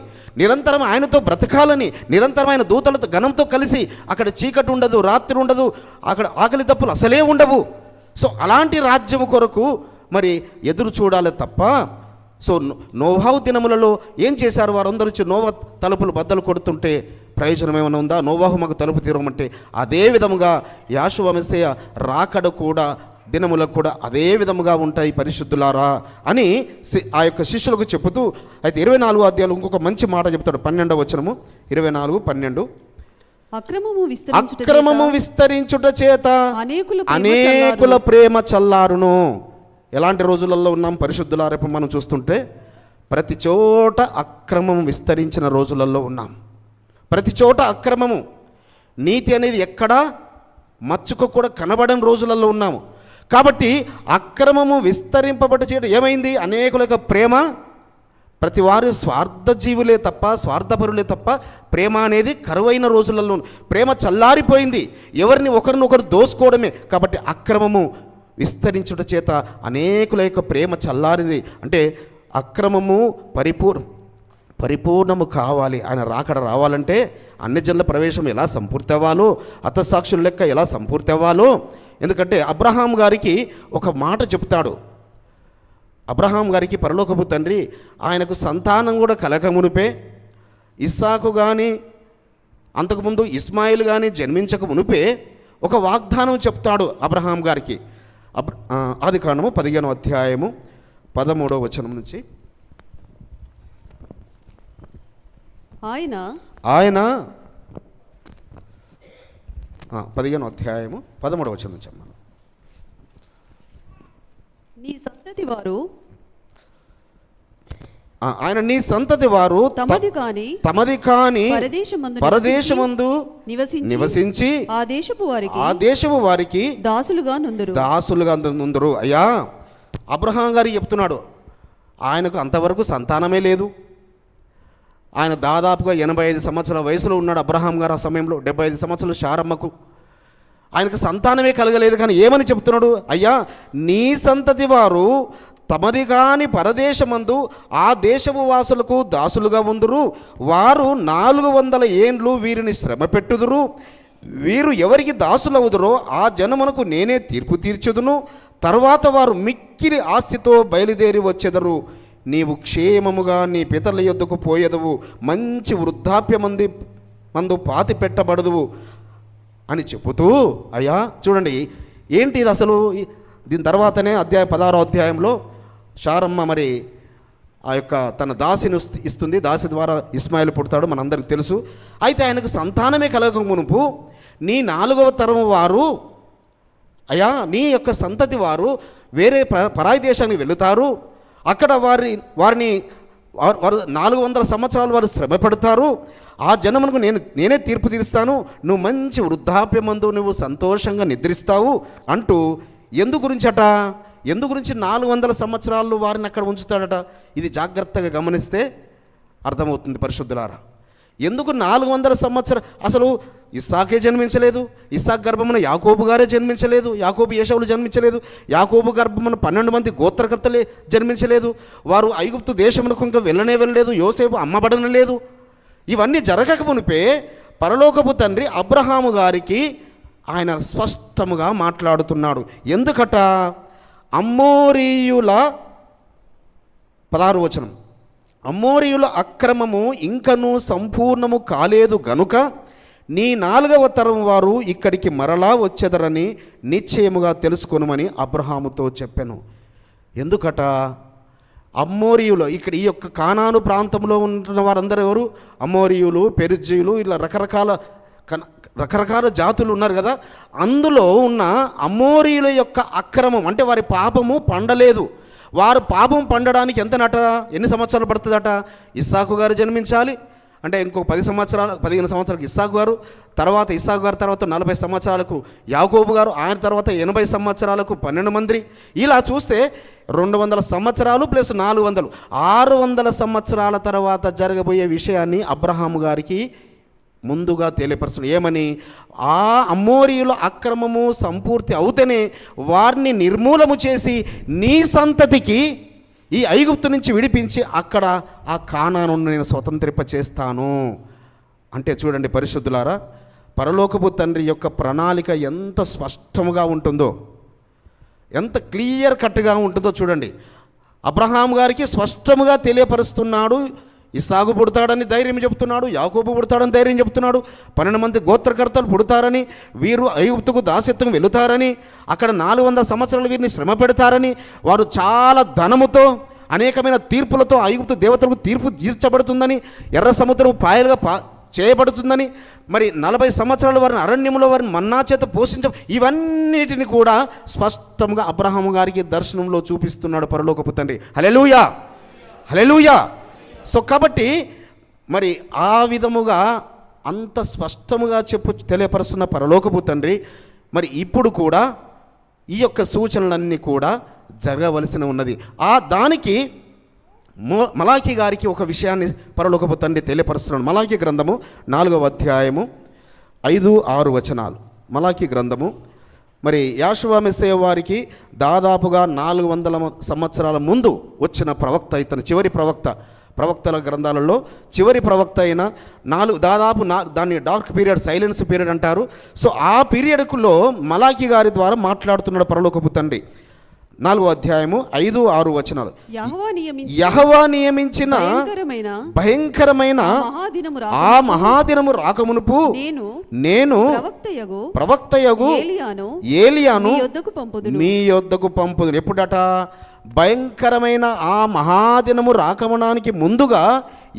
నిరంతరం ఆయనతో బ్రతకాలని, నిరంతరం ఆయన దూతలతో గణంతో కలిసి. అక్కడ చీకటి ఉండదు, రాత్రి ఉండదు, అక్కడ ఆకలి తప్పులు అసలే ఉండవు. సో అలాంటి రాజ్యము కొరకు మరి ఎదురు చూడాలి తప్ప. సో నోవాహు దినములలో ఏం చేశారు? వారందరూ వచ్చి నోవా తలుపులు బద్దలు కొడుతుంటే ప్రయోజనం ఏమైనా ఉందా? నోవాహు మాకు తలుపు తీరమంటే అదే విధముగా యాషువ మెస్సీయ రాకడ కూడా దినములకు కూడా అదే విధముగా ఉంటాయి పరిశుద్ధులారా అని ఆ యొక్క శిష్యులకు చెబుతూ, అయితే 24వ అధ్యాయంలో ఇంకొక మంచి మాట చెప్తాడు. 12వ వచనము, 24:12. అక్రమము విస్తరించుట చేత అనేకుల ప్రేమ చల్లారును. ఎలాంటి రోజులలో ఉన్నాం పరిశుద్ధులారా? రేపు మనం చూస్తుంటే ప్రతి చోట అక్రమం విస్తరించిన రోజులలో ఉన్నాం. ప్రతి చోట అక్రమము, నీతి అనేది ఎక్కడా మచ్చుకు కూడా కనబడని రోజులలో ఉన్నాము. కాబట్టి అక్రమము విస్తరింపబడి చేయడం ఏమైంది? అనేకుల యొక్క ప్రేమ, ప్రతి వారు స్వార్థ జీవులే తప్ప, స్వార్థపరులే తప్ప ప్రేమ అనేది కరువైన రోజులలో ప్రేమ చల్లారిపోయింది. ఎవరిని ఒకరినొకరు దోసుకోవడమే. కాబట్టి అక్రమము విస్తరించుట చేత అనేకుల యొక్క ప్రేమ చల్లారింది. అంటే అక్రమము పరిపూర్ణము కావాలి. ఆయన రాకడ రావాలంటే అన్ని జనుల ప్రవేశం ఎలా సంపూర్తి అవ్వాలో, హతసాక్షుల లెక్క ఎలా సంపూర్తి అవ్వాలో. ఎందుకంటే అబ్రహాం గారికి ఒక మాట చెప్తాడు. అబ్రహాం గారికి పరలోకపు తండ్రి ఆయనకు సంతానం కూడా కలగమునిపే ఇస్సాకు కానీ అంతకుముందు ఇస్మాయిల్ కానీ జన్మించక మునిపే ఒక వాగ్దానం చెప్తాడు అబ్రహాం గారికి. ఆదికాండము 15వ అధ్యాయము 13వ వచనం నుంచి. ఆయన 15వ అధ్యాయము 13వ వచనం నుంచి అమ్మా. నీ సంతతి వారు ఆయన నీ సంతతి వారు తమది కాని పరదేశమందు నివసించి ఆ దేశపు వారికి దాసులుగా నుందురు. అయ్యా, అబ్రహాం గారికి చెప్తున్నాడు, ఆయనకు అంతవరకు సంతానమే లేదు. ఆయన దాదాపుగా 85 సంవత్సరాల వయసులో ఉన్నాడు అబ్రహాం గారు. ఆ సమయంలో 75 సంవత్సరాలు శారమ్మకు. ఆయనకు సంతానమే కలగలేదు. కానీ ఏమని చెప్తున్నాడు? అయ్యా, నీ సంతతి వారు తమది కాని పరదేశమందు ఆ దేశపు వాసులకు దాసులుగా ఉందురు. వారు 400 ఏండ్లు వీరిని శ్రమ పెట్టుదురు. వీరు ఎవరికి దాసులవుదురో ఆ జనమునకు నేనే తీర్పు తీర్చుదును. తర్వాత వారు మిక్కిలి ఆస్తితో బయలుదేరి వచ్చెదరు. నీవు క్షేమముగా నీ పితరుల యొద్దకు పోయేదవు, మంచి వృద్ధాప్యమందు పాతి పెట్టబడదువు అని చెబుతూ, అయ్యా చూడండి ఏంటి ఇది అసలు. దీని తర్వాతనే 16వ అధ్యాయంలో శారమ్మ మరి ఆ యొక్క తన దాసిని ఇస్తుంది. దాసి ద్వారా ఇస్మాయిల్ పుడతాడు, మనందరికి తెలుసు. అయితే ఆయనకు సంతానమే కలగక మునుపు నీ 4వ తరం వారు, అయ్యా నీ యొక్క సంతతి వారు వేరే పరాయి దేశానికి వెళుతారు. అక్కడ వారిని 400 సంవత్సరాలు వారు శ్రమ పెడతారు. ఆ జనమునకు నేనే తీర్పు తీరుస్తాను. నువ్వు మంచి వృద్ధాప్యమందు నువ్వు సంతోషంగా నిద్రిస్తావు అంటూ ఎందు గురించి 400 సంవత్సరాలు వారిని అక్కడ ఉంచుతాడట. ఇది జాగ్రత్తగా గమనిస్తే అర్థమవుతుంది పరిశుద్ధులారా. ఎందుకు 400 సంవత్సరాలు? అసలు ఇస్సాకే జన్మించలేదు. ఇస్సాక్ గర్భమున యాకోబు గారే జన్మించలేదు. యాకోబు ఏశావులు జన్మించలేదు. యాకోబు గర్భమున 12 మంది గోత్రకర్తలే జన్మించలేదు. వారు ఐగుప్తు దేశమునకు ఇంకా వెళ్ళలేదు. యోసేపు అమ్మబడనలేదు. ఇవన్నీ జరగక మునిపే పరలోకపు తండ్రి అబ్రహాము గారికి ఆయన స్పష్టముగా మాట్లాడుతున్నాడు. ఎందుకట? అమ్మోరీయుల 16వ వచనం, అమ్మోరీయుల అక్రమము ఇంకనూ సంపూర్ణము కాలేదు గనుక నీ 4వ తరం వారు ఇక్కడికి మరలా వచ్చెదరని నిశ్చయముగా తెలుసుకొనుమని అబ్రహాముతో చెప్పెను. ఎందుకట? అమ్మోరీయులు, ఇక్కడ ఈ యొక్క కానాను ప్రాంతంలో ఉంటున్న వారందరూ ఎవరు? అమ్మోరీయులు, పెరిజ్జీయులు, ఇలా రకరకాల జాతులు ఉన్నారు కదా. అందులో ఉన్న అమ్మోరీయుల యొక్క అక్రమం అంటే వారి పాపము పండలేదు. వారు పాపం పండడానికి ఎన్ని సంవత్సరాలు పడుతుందట? ఇస్సాకు గారు జన్మించాలి అంటే ఇంకొక 15 సంవత్సరాలకు ఇస్సాకు గారు, తర్వాత ఇస్సాకు గారు తర్వాత 40 సంవత్సరాలకు యాకోబు గారు, ఆయన తర్వాత 80 సంవత్సరాలకు 12 మంది. ఇలా చూస్తే 200 సంవత్సరాలు ప్లస్ 400 600 సంవత్సరాల తర్వాత జరగబోయే విషయాన్ని అబ్రహాము గారికి ముందుగా తెలియపరుస్తుంది. ఏమని? ఆ అమ్మోరీయుల అక్రమము సంపూర్తి అవుతేనే వారిని నిర్మూలము చేసి నీ సంతతికి ఈ ఐగుప్తు నుంచి విడిపించి అక్కడ ఆ కానాను నేను స్వతంత్రింపచేస్తాను అంటే చూడండి పరిశుద్ధులారా, పరలోకపు తండ్రి యొక్క ప్రణాళిక ఎంత స్పష్టముగా ఉంటుందో, ఎంత క్లియర్ కట్గా ఉంటుందో చూడండి. అబ్రహాం గారికి స్పష్టముగా తెలియపరుస్తున్నాడు. ఇస్సాకు పుడతాడని ధైర్యం చెప్తున్నాడు. యాకోబు పుడతాడని ధైర్యం చెప్తున్నాడు. 12 మంది గోత్రకర్తలు పుడతారని, వీరు ఐగుప్తుకు దాస్యత్వం వెళుతారని, అక్కడ 400 సంవత్సరాలు వీరిని శ్రమ పెడతారని, వారు చాలా ధనముతో అనేకమైన తీర్పులతో ఐగుప్తు దేవతలకు తీర్పు తీర్చబడుతుందని, ఎర్ర సముద్రం పాయలుగా చేయబడుతుందని, మరి 40 సంవత్సరాలు వారిని అరణ్యంలో వారిని మన్నా చేత ఇవన్నిటిని కూడా స్పష్టంగా అబ్రహాము గారికి దర్శనంలో చూపిస్తున్నాడు పరలోకపు తండ్రి. హల్లెలూయా, హల్లెలూయా. సో కాబట్టి మరి ఆ విధముగా అంత స్పష్టముగా తెలియపరుస్తున్న పరలోకపు తండ్రి మరి ఇప్పుడు కూడా ఈ యొక్క సూచనలన్నీ కూడా జరగవలసి ఉన్నది. దానికి మలాకి గారికి ఒక విషయాన్ని పరలోకపు తండ్రి తెలియపరుస్తున్నాడు. మలాకి గ్రంథము 4వ అధ్యాయము 5-6 వచనాలు. మలాకి గ్రంథము మరి యాషువా మెస్సయ్య వారికి దాదాపుగా 400 సంవత్సరాల ముందు వచ్చిన ప్రవక్త, ఇతను చివరి ప్రవక్తల గ్రంథాలలో చివరి ప్రవక్త అయిన దాన్ని డార్క్ పీరియడ్, సైలెన్స్ పీరియడ్ అంటారు. సో ఆ పీరియడ్లో మలాకి గారి ద్వారా మాట్లాడుతున్నాడు పరలోకపు తండ్రి. 4వ అధ్యాయము 5, 6 వచనాలు. యెహోవా నియమించిన భయంకరమైన ఆ మహాదినము రాకమునుపు నేను ప్రవక్తయగు ఏలియాను మీ యొద్దకు పంపుదును. ఎప్పుడట? భయంకరమైన ఆ మహాదినము రాకమునానికి ముందుగా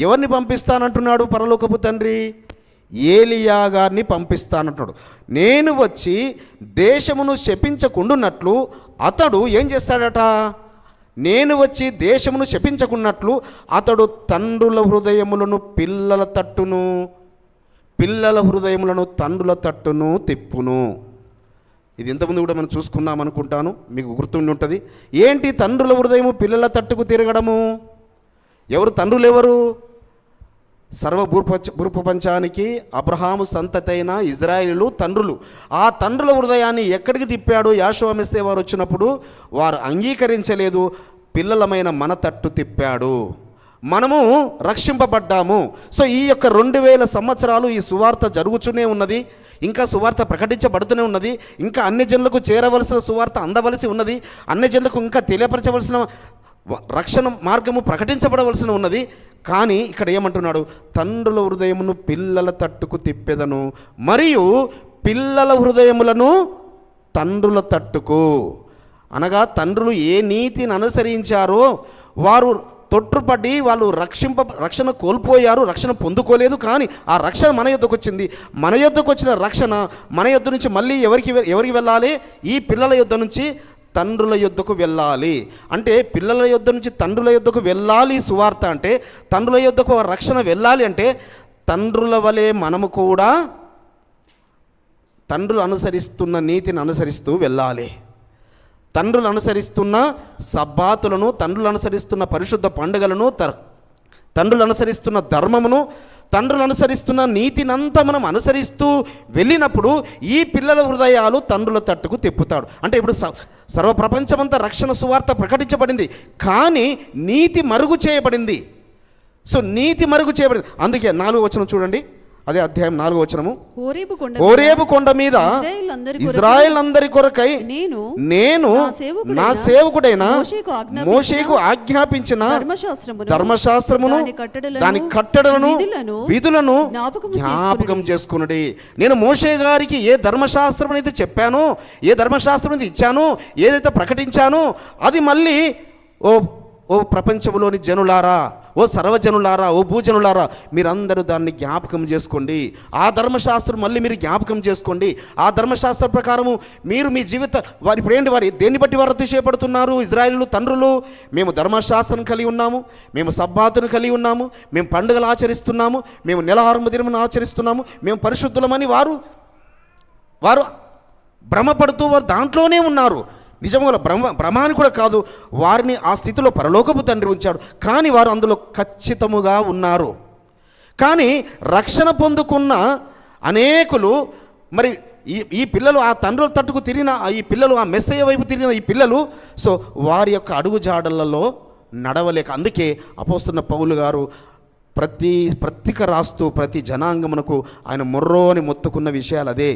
ఎవరిని పంపిస్తానంటున్నాడు పరలోకపు తండ్రి? ఏలియా గారిని పంపిస్తానంటున్నాడు. నేను వచ్చి దేశమును శపించకుండున్నట్లు అతడు ఏం చేస్తాడట? నేను వచ్చి దేశమును శపించకున్నట్లు అతడు తండ్రుల హృదయములను పిల్లల హృదయములను తండ్రుల తట్టును తిప్పును. ఇది ఇంతకుముందు కూడా మనం చూసుకున్నాం అనుకుంటాను, మీకు గుర్తుండి ఉంటుంది. ఏంటి తండ్రుల హృదయము పిల్లల తట్టుకు తిరగడము? ఎవరు తండ్రులు? ఎవరు? సర్వ భూప్రపంచానికి అబ్రహాము సంతతి అయిన ఇజ్రాయేలు తండ్రులు. ఆ తండ్రుల హృదయాన్ని ఎక్కడికి తిప్పాడు? యెహోవా మెస్సీయ వారు వచ్చినప్పుడు వారు అంగీకరించలేదు, పిల్లలమైన మన తట్టు తిప్పాడు. మనము రక్షింపబడ్డాము. సో ఈ యొక్క 2000 సంవత్సరాలు ఈ సువార్త జరుగుతూనే ఉన్నది, ఇంకా సువార్త ప్రకటించబడుతూనే ఉన్నది, ఇంకా అన్ని జనులకు చేరవలసిన సువార్త అందవలసి ఉన్నది, అన్ని జనులకు ఇంకా తెలియపరచవలసిన రక్షణ మార్గము ప్రకటించబడవలసిన ఉన్నది. కానీ ఇక్కడ ఏమంటున్నాడు? తండ్రుల హృదయమును పిల్లల తట్టుకు తిప్పెదను, మరియు పిల్లల హృదయములను తండ్రుల తట్టుకు. అనగా తండ్రులు ఏ నీతిని అనుసరించారో వారు తొట్టుపడి వాళ్ళు రక్షణ కోల్పోయారు, రక్షణ పొందుకోలేదు. కానీ ఆ రక్షణ మన యొద్దకు వచ్చింది. మన యొద్దకు వచ్చిన రక్షణ మన యొద్ద నుంచి మళ్ళీ ఎవరికి వెళ్ళాలి? ఈ పిల్లల యొద్ద నుంచి తండ్రుల యొద్దకు వెళ్ళాలి. అంటే పిల్లల యొద్ద నుంచి తండ్రుల యొద్దకు వెళ్ళాలి సువార్త. అంటే తండ్రుల యొద్దకు రక్షణ వెళ్ళాలి అంటే తండ్రుల వలె మనము కూడా తండ్రులు అనుసరిస్తున్న నీతిని అనుసరిస్తూ వెళ్ళాలి. తండ్రులు అనుసరిస్తున్న సబ్బాతులను, తండ్రులు అనుసరిస్తున్న పరిశుద్ధ పండుగలను, తండ్రులు అనుసరిస్తున్న ధర్మమును, తండ్రులు అనుసరిస్తున్న నీతినంతా మనం అనుసరిస్తూ వెళ్ళినప్పుడు ఈ పిల్లల హృదయాలు తండ్రుల తట్టుకు తిప్పుతాడు. అంటే ఇప్పుడు సర్వప్రపంచమంతా రక్షణ సువార్త ప్రకటించబడింది, కానీ నీతి మరుగు చేయబడింది. సో నీతి మరుగు చేయబడింది. అందుకే 4వ వచనం చూడండి, అదే అధ్యాయం 4వ వచనము. హోరేబు కొండ మీద ఇజ్రాయేలందరి కొరకై నేను నా సేవకుడైన మోషేకు ఆజ్ఞాపించిన ధర్మశాస్త్రమును, దాని కట్టడలను, విధులను జ్ఞాపకం చేసుకున్నది. నేను మోషే గారికి ఏ ధర్మశాస్త్రం అయితే చెప్పానో, ఏ ధర్మశాస్త్రం అయితే ఇచ్చానో, ఏదైతే ప్రకటించానో అది మళ్ళీ ఓ ప్రపంచంలోని జనులారా, ఓ సర్వజనులారా, ఓ భూజనులారా, మీరందరూ దాన్ని జ్ఞాపకం చేసుకోండి. ఆ ధర్మశాస్త్రం మళ్ళీ మీరు జ్ఞాపకం చేసుకోండి. ఆ ధర్మశాస్త్ర ప్రకారము మీరు మీ వారి దేన్ని బట్టి వారు అతిశయపడుతున్నారు? ఇజ్రాయేలు తండ్రులు, మేము ధర్మశాస్త్రం కలిగి ఉన్నాము, మేము సబ్బాతును కలిగి ఉన్నాము, మేము పండుగలు ఆచరిస్తున్నాము, మేము నెలహారము దినమును ఆచరిస్తున్నాము, మేము పరిశుద్ధులమని వారు భ్రమపడుతూ వారు దాంట్లోనే ఉన్నారు. నిజంగా భ్రమాన్ని కూడా కాదు, వారిని ఆ స్థితిలో పరలోకపు తండ్రి ఉంచాడు, కానీ వారు అందులో ఖచ్చితముగా ఉన్నారు. కానీ రక్షణ పొందుకున్న అనేకులు, మరి ఈ పిల్లలు ఆ తండ్రుల తట్టుకు తిరిగిన ఈ పిల్లలు, ఆ మెస్సయ్య వైపు తిరిగిన ఈ పిల్లలు, సో వారి యొక్క అడుగు జాడలలో నడవలేక, అందుకే అపోస్తలుడైన పౌలు గారు పత్రిక రాస్తూ ప్రతి జనాంగమునకు ఆయన మొర్రోని మొత్తుకున్న విషయాలు అదే.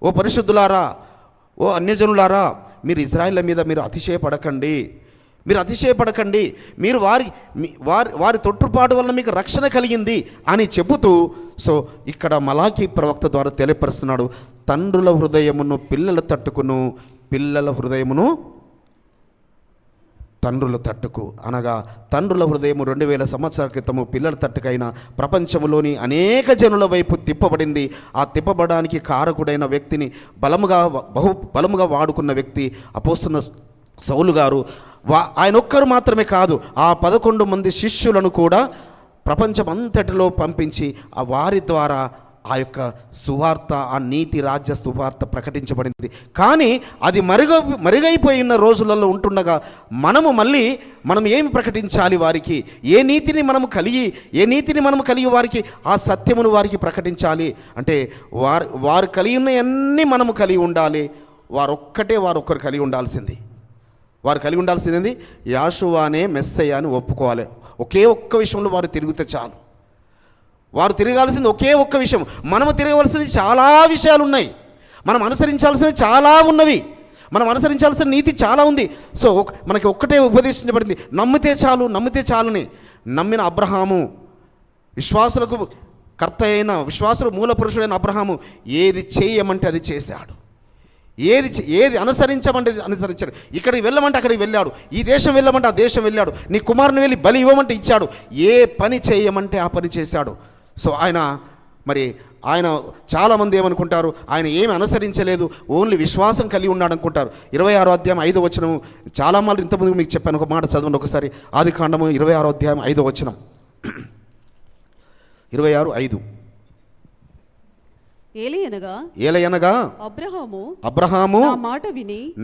ఓ పరిశుద్ధులారా, ఓ అన్యజనులారా, మీరు ఇజ్రాయేళ్ల మీద మీరు అతిశయపడకండి, మీరు వారి తొట్టుపాటు వలన మీకు రక్షణ కలిగింది అని చెబుతూ, సో ఇక్కడ మలాకీ ప్రవక్త ద్వారా తెలియపరుస్తున్నాడు, తండ్రుల హృదయమును పిల్లల తట్టుకును, పిల్లల హృదయమును తండ్రుల తట్టుకు. అనగా తండ్రుల హృదయము 2000 సంవత్సరాల క్రితము పిల్లల తట్టుకైన ప్రపంచంలోని అనేక జనుల వైపు తిప్పబడింది. ఆ తిప్పబడానికి కారకుడైన వ్యక్తిని బలముగా వాడుకున్న వ్యక్తి అపోస్తలుడైన సౌలు గారు. ఆయన ఒక్కరు మాత్రమే కాదు, ఆ 11 మంది శిష్యులను కూడా ప్రపంచమంతటిలో పంపించి ఆ వారి ద్వారా ఆ యొక్క సువార్త, ఆ నీతి రాజ్య సువార్త ప్రకటించబడింది. కానీ అది మరుగైపోయిన రోజులలో ఉంటుండగా మనం ఏమి ప్రకటించాలి? వారికి ఏ నీతిని మనము కలిగి వారికి ఆ సత్యమును వారికి ప్రకటించాలి అంటే వారు కలిగి ఉన్నవన్నీ మనము కలిగి ఉండాలి. వారొక్కరు కలిగి ఉండాల్సింది. వారు కలిగి ఉండాల్సింది యెహోవానే మెస్సయ్య అని ఒప్పుకోవాలి. ఒకే ఒక్క విషయంలో వారు తిరిగితే చాలు. వారు తిరగాల్సింది ఒకే ఒక్క విషయం. మనము తిరగవలసింది చాలా విషయాలు ఉన్నాయి, మనం అనుసరించాల్సినవి చాలా ఉన్నవి. మనం అనుసరించాల్సిన నీతి చాలా ఉంది. సో మనకి ఒక్కటే ఉపదేశించబడింది, నమ్మితే చాలు, నమ్మితే చాలుని. నమ్మిన అబ్రహాము, విశ్వాసులకు కర్త అయిన, విశ్వాసులు మూల పురుషుడైన అబ్రహాము ఏది చేయమంటే అది చేశాడు. ఏది అనుసరించమంటే అనుసరించాడు. ఇక్కడికి వెళ్ళమంటే అక్కడికి వెళ్ళాడు. ఈ దేశం వెళ్ళమంటే ఆ దేశం వెళ్ళాడు. నీ కుమారుని వెళ్ళి బలి ఇవ్వమంటే ఇచ్చాడు. ఏ పని చేయమంటే ఆ పని చేశాడు. సో ఆయన చాలామంది ఏమనుకుంటారు, ఆయన ఏమి అనుసరించలేదు, ఓన్లీ విశ్వాసం కలిగి ఉన్నాడు అనుకుంటారు. 26వ అధ్యాయం 5వ వచనం చాలా మార్లు ఇంతకుముందు మీకు చెప్పాను, ఒక మాట చదవండి ఒకసారి. ఆదికాండము 26వ అధ్యాయం 5వ వచనం, 26:5. ఏలయనగా అబ్రహాము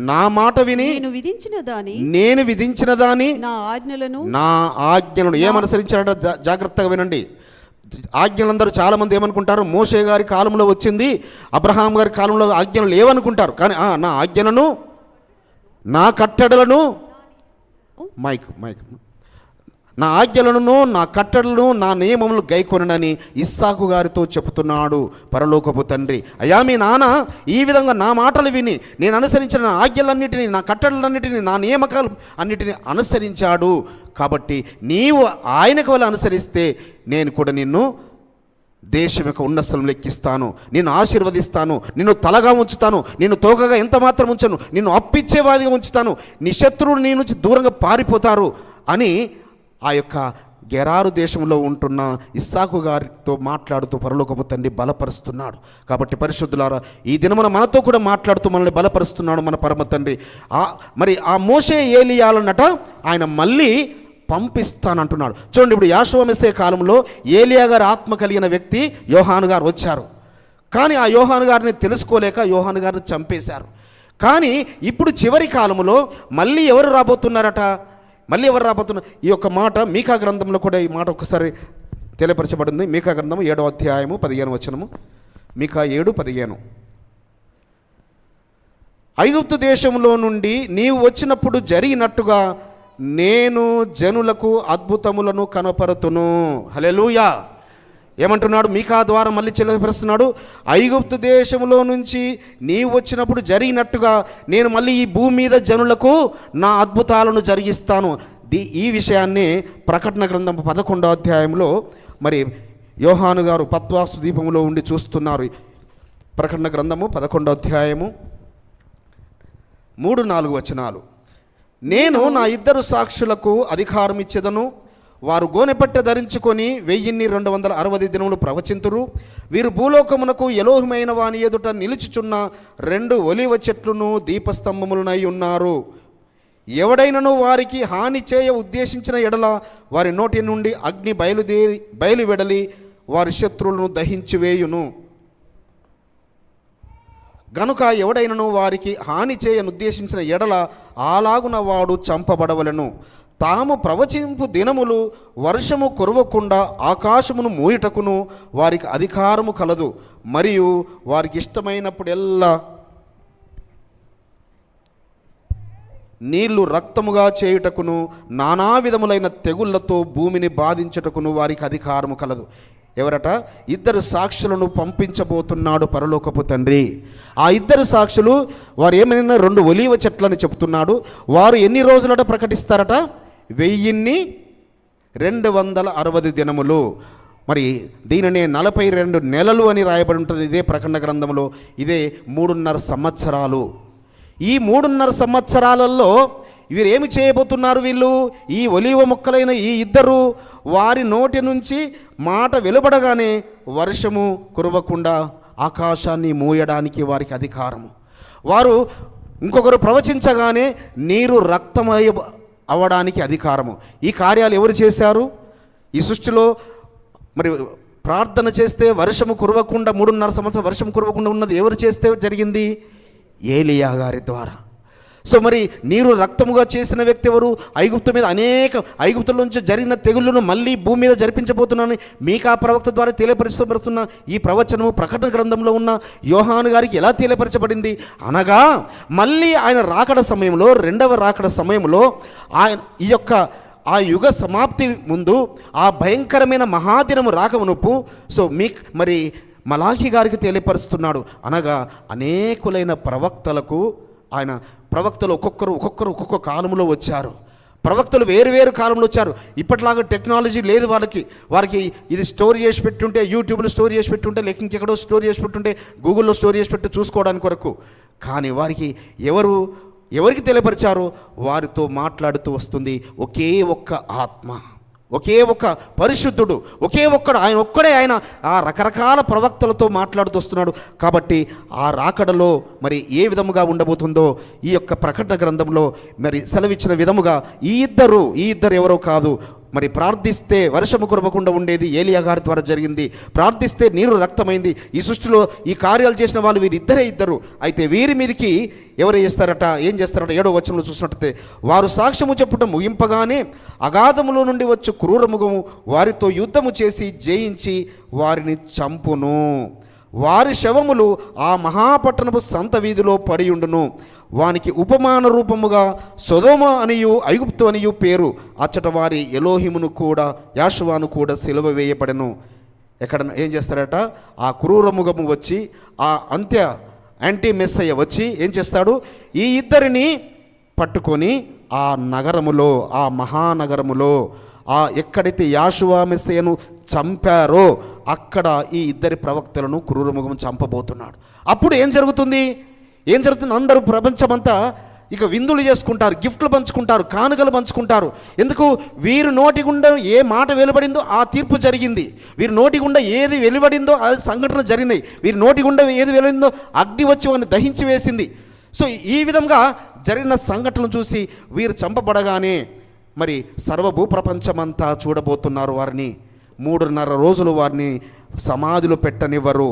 నా మాట విని నేను విధించిన దాని నా ఆజ్ఞలను ఏమనుసరించాడో జాగ్రత్తగా వినండి. ఆజ్ఞలందరూ చాలామంది ఏమనుకుంటారు, మోషే గారి కాలంలో వచ్చింది, అబ్రహాం గారి కాలంలో ఆజ్ఞలు లేవనుకుంటారు. కానీ నా ఆజ్ఞలను, నా కట్టడలను, నా ఆజ్ఞలను, నా కట్టడలను, నా నియమములు గైకొనని ఇస్సాకు గారితో చెబుతున్నాడు పరలోకపు తండ్రి. అయ్యా, మీ నాన్న ఈ విధంగా నా మాటలు విని నేను అనుసరించిన నా ఆజ్ఞలన్నిటినీ, నా కట్టడలన్నిటినీ, నా నియామకాలు అన్నిటినీ అనుసరించాడు. కాబట్టి నీవు ఆయనకు వల్ల అనుసరిస్తే నేను కూడా నిన్ను దేశం యొక్క ఉన్న స్థలంలో ఎక్కిస్తాను, నిన్ను ఆశీర్వదిస్తాను, నిన్ను తలగా ఉంచుతాను, నిన్ను తోకగా ఎంత మాత్రం ఉంచను, నిన్ను అప్పిచ్చేవాడిగా ఉంచుతాను, నీ శత్రువులు నీ నుంచి దూరంగా పారిపోతారు అని ఆ యొక్క గెరారు దేశంలో ఉంటున్న ఇస్సాకు గారితో మాట్లాడుతూ పరలోకపు తండ్రి బలపరుస్తున్నాడు. కాబట్టి పరిశుద్ధులారా, ఈ దినమున మనతో కూడా మాట్లాడుతూ మనల్ని బలపరుస్తున్నాడు మన పరమ తండ్రి. మరి ఆ మోషే ఏలియాలన్నట ఆయన మళ్ళీ పంపిస్తానంటున్నాడు. చూడండి, ఇప్పుడు యాషోవా మెస్సే కాలంలో ఏలియా గారి ఆత్మ కలిగిన వ్యక్తి యోహాను గారు వచ్చారు. కానీ ఆ యోహాను గారిని తెలుసుకోలేక యోహాను గారిని చంపేశారు. కానీ ఇప్పుడు చివరి కాలంలో మళ్ళీ ఎవరు రాబోతున్నారట? ఈ యొక్క మాట మీకా గ్రంథంలో కూడా ఈ మాట ఒకసారి తెలియపరచబడింది. మీకా గ్రంథము 7వ అధ్యాయము 15వ వచనము. మీకా 7:15. ఐగుప్తు దేశంలో నుండి నీవు వచ్చినప్పుడు జరిగినట్టుగా నేను జనులకు అద్భుతములను కనపరుతును. హల్లెలూయా. ఏమంటున్నాడు? మీకా ద్వారా మళ్ళీ తెలియపరుస్తున్నాడు, ఐగుప్తు దేశంలో నుంచి నీవు వచ్చినప్పుడు జరిగినట్టుగా నేను మళ్ళీ ఈ భూమి మీద జనులకు నా అద్భుతాలను జరిగిస్తాను. ఈ విషయాన్ని ప్రకటన గ్రంథం 11వ అధ్యాయంలో మరి యోహాను గారు పత్వాసు దీపంలో ఉండి చూస్తున్నారు. ప్రకటన గ్రంథము 11వ అధ్యాయము 3-4 వచనాలు. నేను నా 2 సాక్షులకు అధికారం ఇచ్చేదను, వారు గోనెపట్టె ధరించుకొని 1260 దినములు ప్రవచింతురు. వీరు భూలోకమునకు ఎలోహిమైన వాని ఎదుట నిలుచుచున్న 2 ఒలీవ చెట్లును దీపస్తంభములనై ఉన్నారు. ఎవడైనను వారికి హాని చేయ ఉద్దేశించిన ఎడల వారి నోటి నుండి అగ్ని బయలువెడలి వారి శత్రువులను దహించివేయును. గనుక ఎవడైనను వారికి హాని చేయనుద్దేశించిన ఎడల అలాగున వాడు చంపబడవలెను. తాము ప్రవచింపు దినములు వర్షము కురవకుండా ఆకాశమును మూయుటకును వారికి అధికారము కలదు. మరియు వారికి ఇష్టమైనప్పుడెల్లా నీళ్లు రక్తముగా చేయుటకును నానా విధములైన తెగుళ్లతో భూమిని బాధించుటకును వారికి అధికారము కలదు. ఎవరట? 2 సాక్షులను పంపించబోతున్నాడు పరలోకపు తండ్రి. ఆ 2 సాక్షులు వారు ఏమైనా 2 ఒలీవ చెట్లని చెప్తున్నాడు. వారు ఎన్ని రోజులట ప్రకటిస్తారట? 1260 దినములు. మరి దీనినే 42 నెలలు అని రాయబడి ఉంటుంది ఇదే ప్రకటన గ్రంథంలో. ఇదే 3.5 సంవత్సరాలు. ఈ 3.5 సంవత్సరాలలో వీరు ఏమి చేయబోతున్నారు? వీళ్ళు ఈ ఒలీవ మొక్కలైన ఈ 2 వారి నోటి నుంచి మాట వెలువడగానే వర్షము కురవకుండా ఆకాశాన్ని మూయడానికి వారికి అధికారము. వారు ఇంకొకరు ప్రవచించగానే నీరు రక్తమయ అవ్వడానికి అధికారము. ఈ కార్యాలు ఎవరు చేశారు? ఈ సృష్టిలో మరి ప్రార్థన చేస్తే వర్షము కురవకుండా 3.5 సంవత్సరం వర్షం కురవకుండా ఉన్నది ఎవరు చేస్తే జరిగింది? ఏలియా గారి ద్వారా. సో మరి నీరు రక్తముగా చేసిన వ్యక్తి ఎవరు? ఐగుప్తు మీద ఐగుప్తుల నుంచి జరిగిన తెగుళ్ళను మళ్ళీ భూమి మీద జరిపించబోతున్నానని మీకా ప్రవక్త ద్వారా తెలియపరచబడుతున్న ఈ ప్రవచనము ప్రకటన గ్రంథంలో ఉన్న యోహాను గారికి ఎలా తెలియపరచబడింది అనగా, మళ్ళీ ఆయన రాకడ సమయంలో, 2వ రాకడ సమయంలో ఆయన ఈ యొక్క ఆ యుగ సమాప్తి ముందు ఆ భయంకరమైన మహాదినము రాకమునుపు మరి మలాఖీ గారికి తెలియపరుస్తున్నాడు. అనగా అనేకులైన ప్రవక్తలకు ఆయన ప్రవక్తలు ఒక్కొక్క కాలంలో వచ్చారు. ప్రవక్తలు వేరు కాలంలో వచ్చారు. ఇప్పటిలాగా టెక్నాలజీ లేదు వారికి ఇది స్టోర్ చేసి పెట్టుంటే, యూట్యూబ్లో స్టోర్ చేసి పెట్టుంటే, లేక ఇంకెక్కడో స్టోర్ చేసి పెట్టుంటే, గూగుల్లో స్టోర్ చేసి పెట్టి చూసుకోవడానికి వరకు. కానీ వారికి ఎవరికి తెలియపరిచారో వారితో మాట్లాడుతూ వస్తుంది ఒకే ఒక్క ఆత్మ, ఒకే ఒక్క పరిశుద్ధుడు, ఆయన ఆ రకరకాల ప్రవక్తలతో మాట్లాడుతూ వస్తున్నాడు. కాబట్టి ఆ రాకడలో మరి ఏ విధముగా ఉండబోతుందో ఈ యొక్క ప్రకటన గ్రంథంలో మరి సెలవిచ్చిన విధముగా ఈ ఇద్దరు ఎవరో కాదు. మరి ప్రార్థిస్తే వర్షము కురవకుండా ఉండేది ఏలియా గారి ద్వారా జరిగింది. ప్రార్థిస్తే నీరు రక్తమైంది. ఈ సృష్టిలో ఈ కార్యాలు చేసిన వాళ్ళు ఇద్దరు. అయితే వీరి మీదకి ఎవరు ఏం చేస్తారట 7వ వచనంలో చూసినట్టయితే, వారు సాక్ష్యము చెప్పుట ముగింపగానే అగాధములో నుండి వచ్చు క్రూరముఖము వారితో యుద్ధము చేసి జయించి వారిని చంపును. వారి శవములు ఆ మహాపట్టణపు సంత వీధిలో పడియుండును. వానికి ఉపమాన రూపముగా సొదొమ అనియు ఐగుప్తు అనియు పేరు. అచ్చట వారి ఎలోహిమును కూడా యాషువాను కూడా సిలువ వేయబడెను. ఎక్కడ ఏం చేస్తారట, ఆ క్రూరముఖము వచ్చి, ఆ యాంటీ మెస్సయ్య వచ్చి ఏం చేస్తాడు, ఈ ఇద్దరిని పట్టుకొని ఆ నగరములో, ఆ మహానగరములో, ఎక్కడైతే యాషువా మెస్సయ్యను చంపారో అక్కడ ఈ ఇద్దరి ప్రవక్తలను క్రూరముఖము చంపబోతున్నాడు. అప్పుడు ఏం జరుగుతుంది? అందరూ ప్రపంచమంతా ఇక విందులు చేసుకుంటారు, గిఫ్ట్లు పంచుకుంటారు, కానుకలు పంచుకుంటారు. ఎందుకు? వీరి నోటి గుండా ఏ మాట వెలువడిందో ఆ తీర్పు జరిగింది. వీరి నోటి గుండా ఏది వెలువడిందో అది సంఘటన జరిగినాయి. వీరి నోటి గుండా ఏది వెలువడిందో అగ్ని వచ్చి వారిని దహించి వేసింది. సో ఈ విధంగా జరిగిన సంఘటనలు చూసి వీరు చంపబడగానే మరి సర్వభూప్రపంచమంతా చూడబోతున్నారు వారిని. 3.5 రోజులు వారిని సమాధిలో పెట్టనివ్వరు.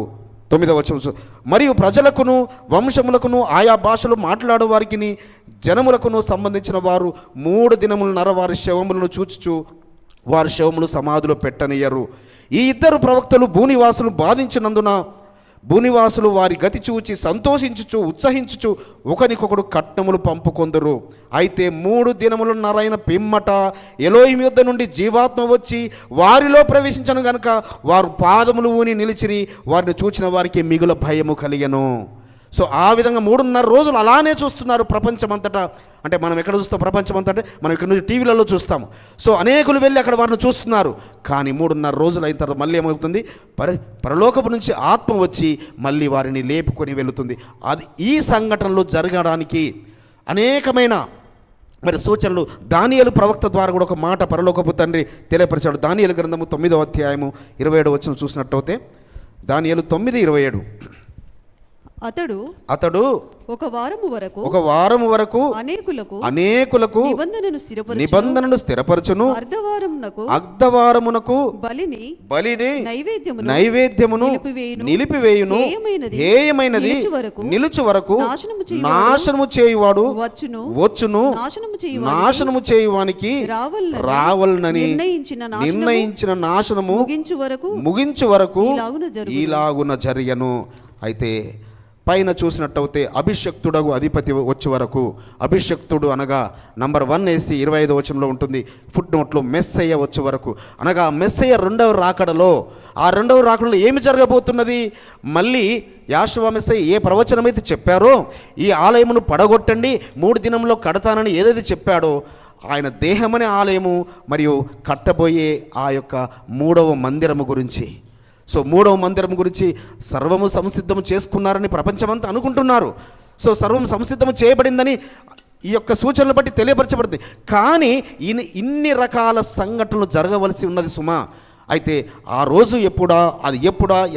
9వ వచనం, మరియు ప్రజలకును వంశములకును ఆయా భాషలు మాట్లాడే వారికి జనములకును సంబంధించిన వారు 3 దినములన్నర వారి శవములను చూచుచు వారి శవములు సమాధిలో పెట్టనియ్యరు. ఈ ఇద్దరు ప్రవక్తలు భూనివాసులు బాధించినందున భూనివాసులు వారి గతి చూచి సంతోషించుచు ఉత్సహించుచు ఒకరికొకడు కట్నములు పంపుకొందరు. అయితే 3 దినములన్నరైన పిమ్మట ఎలోహిము యొద్ద నుండి జీవాత్మ వచ్చి వారిలో ప్రవేశించను గనుక వారు పాదములు ఊని నిలిచిరి. వారిని చూచిన వారికి మిగుల భయము కలిగెను. సో ఆ విధంగా 3.5 రోజులు అలానే చూస్తున్నారు ప్రపంచమంతటా. అంటే మనం ఎక్కడ చూస్తాం ప్రపంచమంతటా? అంటే మనం ఇక్కడ నుంచి టీవీలలో చూస్తాము. సో అనేకులు వెళ్ళి అక్కడ వారిని చూస్తున్నారు. కానీ 3.5 రోజులు అయిన తర్వాత మళ్ళీ ఏమవుతుంది? పరలోకపు నుంచి ఆత్మ వచ్చి మళ్ళీ వారిని లేపుకొని వెళుతుంది. అది ఈ సంఘటనలో జరగడానికి అనేకమైన మరి సూచనలు దానియేలు ప్రవక్త ద్వారా కూడా ఒక మాట పరలోకపు తండ్రి తెలియపరిచాడు. దానియేలు గ్రంథము 9వ అధ్యాయము 27వ వచనం చూసినట్టయితే, దానియేలు 9:27, అతడు ఒక వారము వరకు అనేకులకు నిబంధనను స్థిరపరచును. అర్ధవారమునకు బలిని నైవేద్యమును నిలిపివేయును. హేయమైనది నిలుచు వరకు నాశనము చేయువాడు వచ్చును. నాశనము చేయువానికి రావాలని నిర్ణయించిన నాశనము ముగించు వరకు ఇలాగున జరియను. అయితే పైన చూసినట్టయితే అభిషక్తుడగు అధిపతి వచ్చే వరకు, అభిషక్తుడు అనగా నంబర్ 1 వేసి 25వ వచనంలో ఉంటుంది. ఫుట్ నోట్లో మెస్సయ్య వచ్చే వరకు అనగా మెస్సయ్య రెండవ రాకడలో, ఆ రెండవ రాకడలో ఏమి జరగబోతున్నది? మళ్ళీ యాషువా మెస్సయ్య ఏ ప్రవచనమైతే చెప్పారో, ఈ ఆలయమును పడగొట్టండి 3 దినంలో కడతానని ఏదైతే చెప్పాడో, ఆయన దేహమనే ఆలయము మరియు కట్టబోయే ఆ యొక్క 3వ మందిరము గురించి, సో 3వ మందిరం గురించి సర్వము సంసిద్ధము చేసుకున్నారని ప్రపంచమంతా అనుకుంటున్నారు. సో సర్వం సంసిద్ధము చేయబడిందని ఈ యొక్క సూచనలు బట్టి తెలియపరచబడింది. కానీ ఇన్ని రకాల సంఘటనలు జరగవలసి ఉన్నది సుమా. అయితే ఆ రోజు ఎప్పుడా,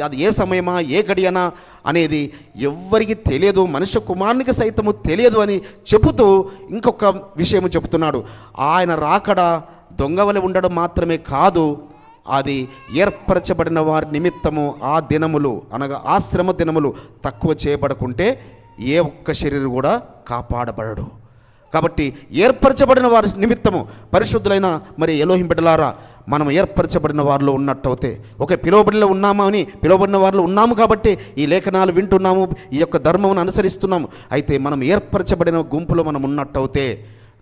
అది ఏ సమయమా, ఏ గడియనా అనేది ఎవ్వరికి తెలియదు, మనుష్య కుమారునికి సైతము తెలియదు అని చెబుతూ ఇంకొక విషయం చెబుతున్నాడు. ఆయన రాకడ దొంగవలె ఉండడం మాత్రమే కాదు, అది ఏర్పరచబడిన వారి నిమిత్తము ఆ దినములు అనగా ఆ శ్రమ దినములు తక్కువ చేయబడకుంటే ఏ ఒక్క శరీరం కూడా కాపాడబడడు. కాబట్టి ఏర్పరచబడిన వారి నిమిత్తము పరిశుద్ధులైన మరి ఎలోహిం బిడ్డలారా, మనం ఏర్పరచబడిన వారిలో ఉన్నట్టయితే, ఒకే పిలువబడిన వారిలో ఉన్నాము కాబట్టి ఈ లేఖనాలు వింటున్నాము, ఈ యొక్క ధర్మమును అనుసరిస్తున్నాము. అయితే మనం ఏర్పరచబడిన గుంపులో మనం ఉన్నట్టయితే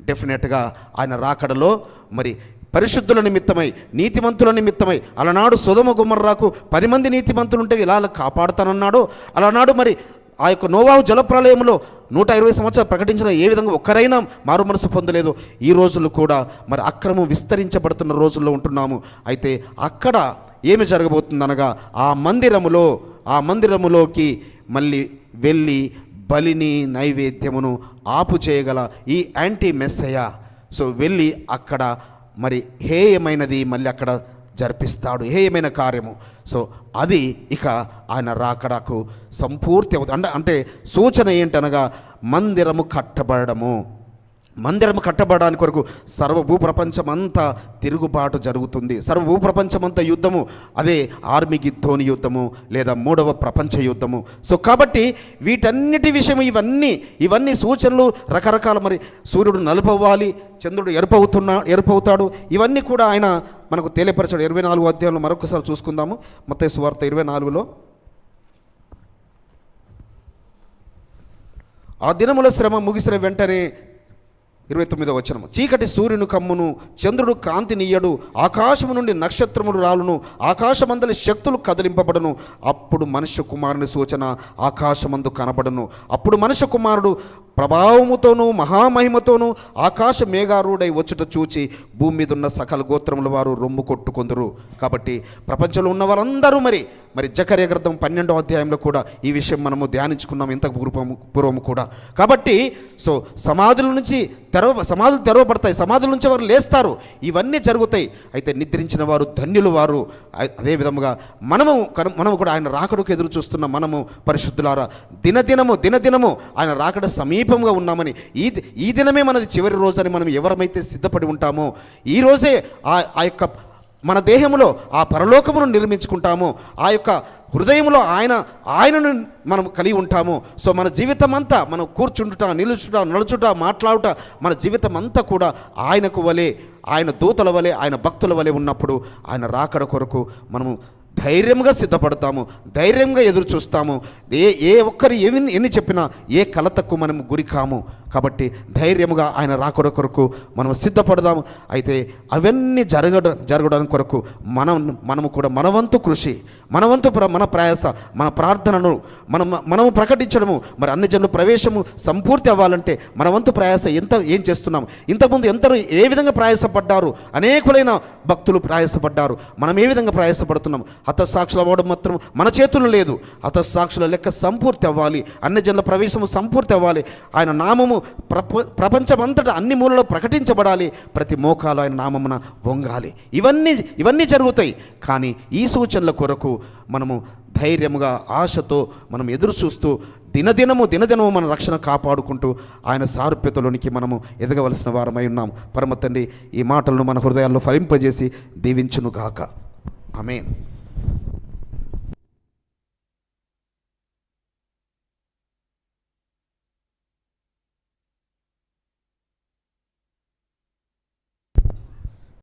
డెఫినెట్గా ఆయన రాకడలో మరి పరిశుద్ధుల నిమిత్తమై, నీతిమంతుల నిమిత్తమై, అలనాడు సొదొమ గొమొర్రాకు 10 మంది నీతిమంతులు ఉంటే ఇలా కాపాడుతానన్నాడు. అలనాడు మరి ఆ యొక్క నోవాహు జలప్రలయంలో 120 సంవత్సరాలు ప్రకటించిన ఏ విధంగా ఒక్కరైనా మారు మనసు పొందలేదు. ఈ రోజుల్లో కూడా మరి అక్రమం విస్తరించబడుతున్న రోజుల్లో ఉంటున్నాము. అయితే అక్కడ ఏమి జరగబోతుందనగా ఆ మందిరములోకి మళ్ళీ వెళ్ళి బలిని నైవేద్యమును ఆపు చేయగల ఈ యాంటీ మెస్సయ్య సో వెళ్ళి అక్కడ మరి హేయమైనది మళ్ళీ అక్కడ జరిపిస్తాడు, హేయమైన కార్యము. సో అది ఇక ఆయన రాకడకు సంపూర్తి అవుతుంది. అంటే సూచన ఏంటనగా మందిరము కట్టబడడానికి కొరకు సర్వభూప్రపంచమంతా తిరుగుబాటు జరుగుతుంది. సర్వభూప్రపంచమంతా యుద్ధము, అదే ఆర్మిగిద్దోని యుద్ధము లేదా 3వ ప్రపంచ యుద్ధము. సో కాబట్టి వీటన్నిటి విషయం ఇవన్నీ సూచనలు రకరకాల. మరి సూర్యుడు నలుపవ్వాలి, చంద్రుడు ఎరుపవుతాడు. ఇవన్నీ కూడా ఆయన మనకు తెలియపరచాడు. 24వ అధ్యాయంలో మరొకసారి చూసుకుందాము. మత్తయి సువార్త 24లో, ఆ దినముల శ్రమ ముగిసిన వెంటనే 29వ వచనం, చీకటి సూర్యుని కమ్మును, చంద్రుడు కాంతి నీయడు, ఆకాశము నుండి నక్షత్రములు రాలును, ఆకాశమందలి శక్తులు కదిలింపబడును. అప్పుడు మనుష్య కుమారుని సూచన ఆకాశమందు కనబడును. అప్పుడు మనుష్య కుమారుడు ప్రభావముతోనూ మహామహిమతోనూ ఆకాశ మేఘారూఢై వచ్చుట చూచి భూమి మీద ఉన్న సకల గోత్రముల వారు రొమ్ము కొట్టుకొందురు. కాబట్టి ప్రపంచంలో ఉన్న వారందరూ మరి జకర్యా గ్రంథం 12వ అధ్యాయంలో కూడా ఈ విషయం మనము ధ్యానించుకున్నాం ఇంతకు పూర్వము కూడా. కాబట్టి సో సమాధులు తెరవబడతాయి, సమాధుల నుంచి వారు లేస్తారు, ఇవన్నీ జరుగుతాయి. అయితే నిద్రించిన వారు ధన్యులు వారు. అదే విధముగా మనము కూడా ఆయన రాకడకు ఎదురు చూస్తున్న మనము పరిశుద్ధులారా దినదినము ఆయన రాకడ సమీపంగా ఉన్నామని, ఈ దినమే మనది చివరి రోజు అని మనం ఎవరమైతే సిద్ధపడి ఉంటామో, ఈ రోజే ఆ యొక్క మన దేహంలో ఆ పరలోకమును నిర్మించుకుంటామో, ఆ యొక్క హృదయంలో ఆయనను మనం కలిగి ఉంటాము. సో మన జీవితం అంతా మనం కూర్చుంటుట, నిలుచుట, నడుచుట, మాట్లాడుట, మన జీవితం అంతా కూడా ఆయనకు వలె, ఆయన దూతల వలె, ఆయన భక్తుల వలె ఉన్నప్పుడు ఆయన రాకడ కొరకు మనము ధైర్యంగా సిద్ధపడతాము, ధైర్యంగా ఎదురు చూస్తాము. ఏ ఒక్కరు ఎన్ని చెప్పినా ఏ కలతకు మనము గురి కాము. కాబట్టి ధైర్యముగా ఆయన రాకడ కొరకు మనం సిద్ధపడదాము. అయితే అవన్నీ జరగడానికి కొరకు మనము కూడా మనవంతు కృషి, మన ప్రయాస, మన ప్రార్థనను మనము ప్రకటించడము, మరి అన్ని జనుల ప్రవేశము సంపూర్తి అవ్వాలంటే మన వంతు ప్రయాస ఏం చేస్తున్నాము. ఇంతకుముందు ఏ విధంగా ప్రయాసపడ్డారు, అనేకులైన భక్తులు ప్రయాసపడ్డారు, మనం ఏ విధంగా ప్రయాసపడుతున్నాం. హతసాక్షులు అవ్వడం మాత్రం మన చేతుల్లో లేదు. హతసాక్షుల లెక్క సంపూర్తి అవ్వాలి, అన్ని జనుల ప్రవేశము సంపూర్తి అవ్వాలి. ఆయన నామము ప్రపంచమంతటా అన్ని మూలలో ప్రకటించబడాలి, ప్రతి మోకాలు ఆయన నామమున వంగాలి. ఇవన్నీ జరుగుతాయి. కానీ ఈ సూచనల కొరకు మనము ధైర్యముగా ఆశతో మనం ఎదురు చూస్తూ దినదినము మన రక్షణ కాపాడుకుంటూ ఆయన సారూప్యతలోనికి మనము ఎదగవలసిన వారమై ఉన్నాం. పరమ తండ్రి ఈ మాటలను మన హృదయాల్లో ఫలింపజేసి దీవించునుగాక. ఆమేన్.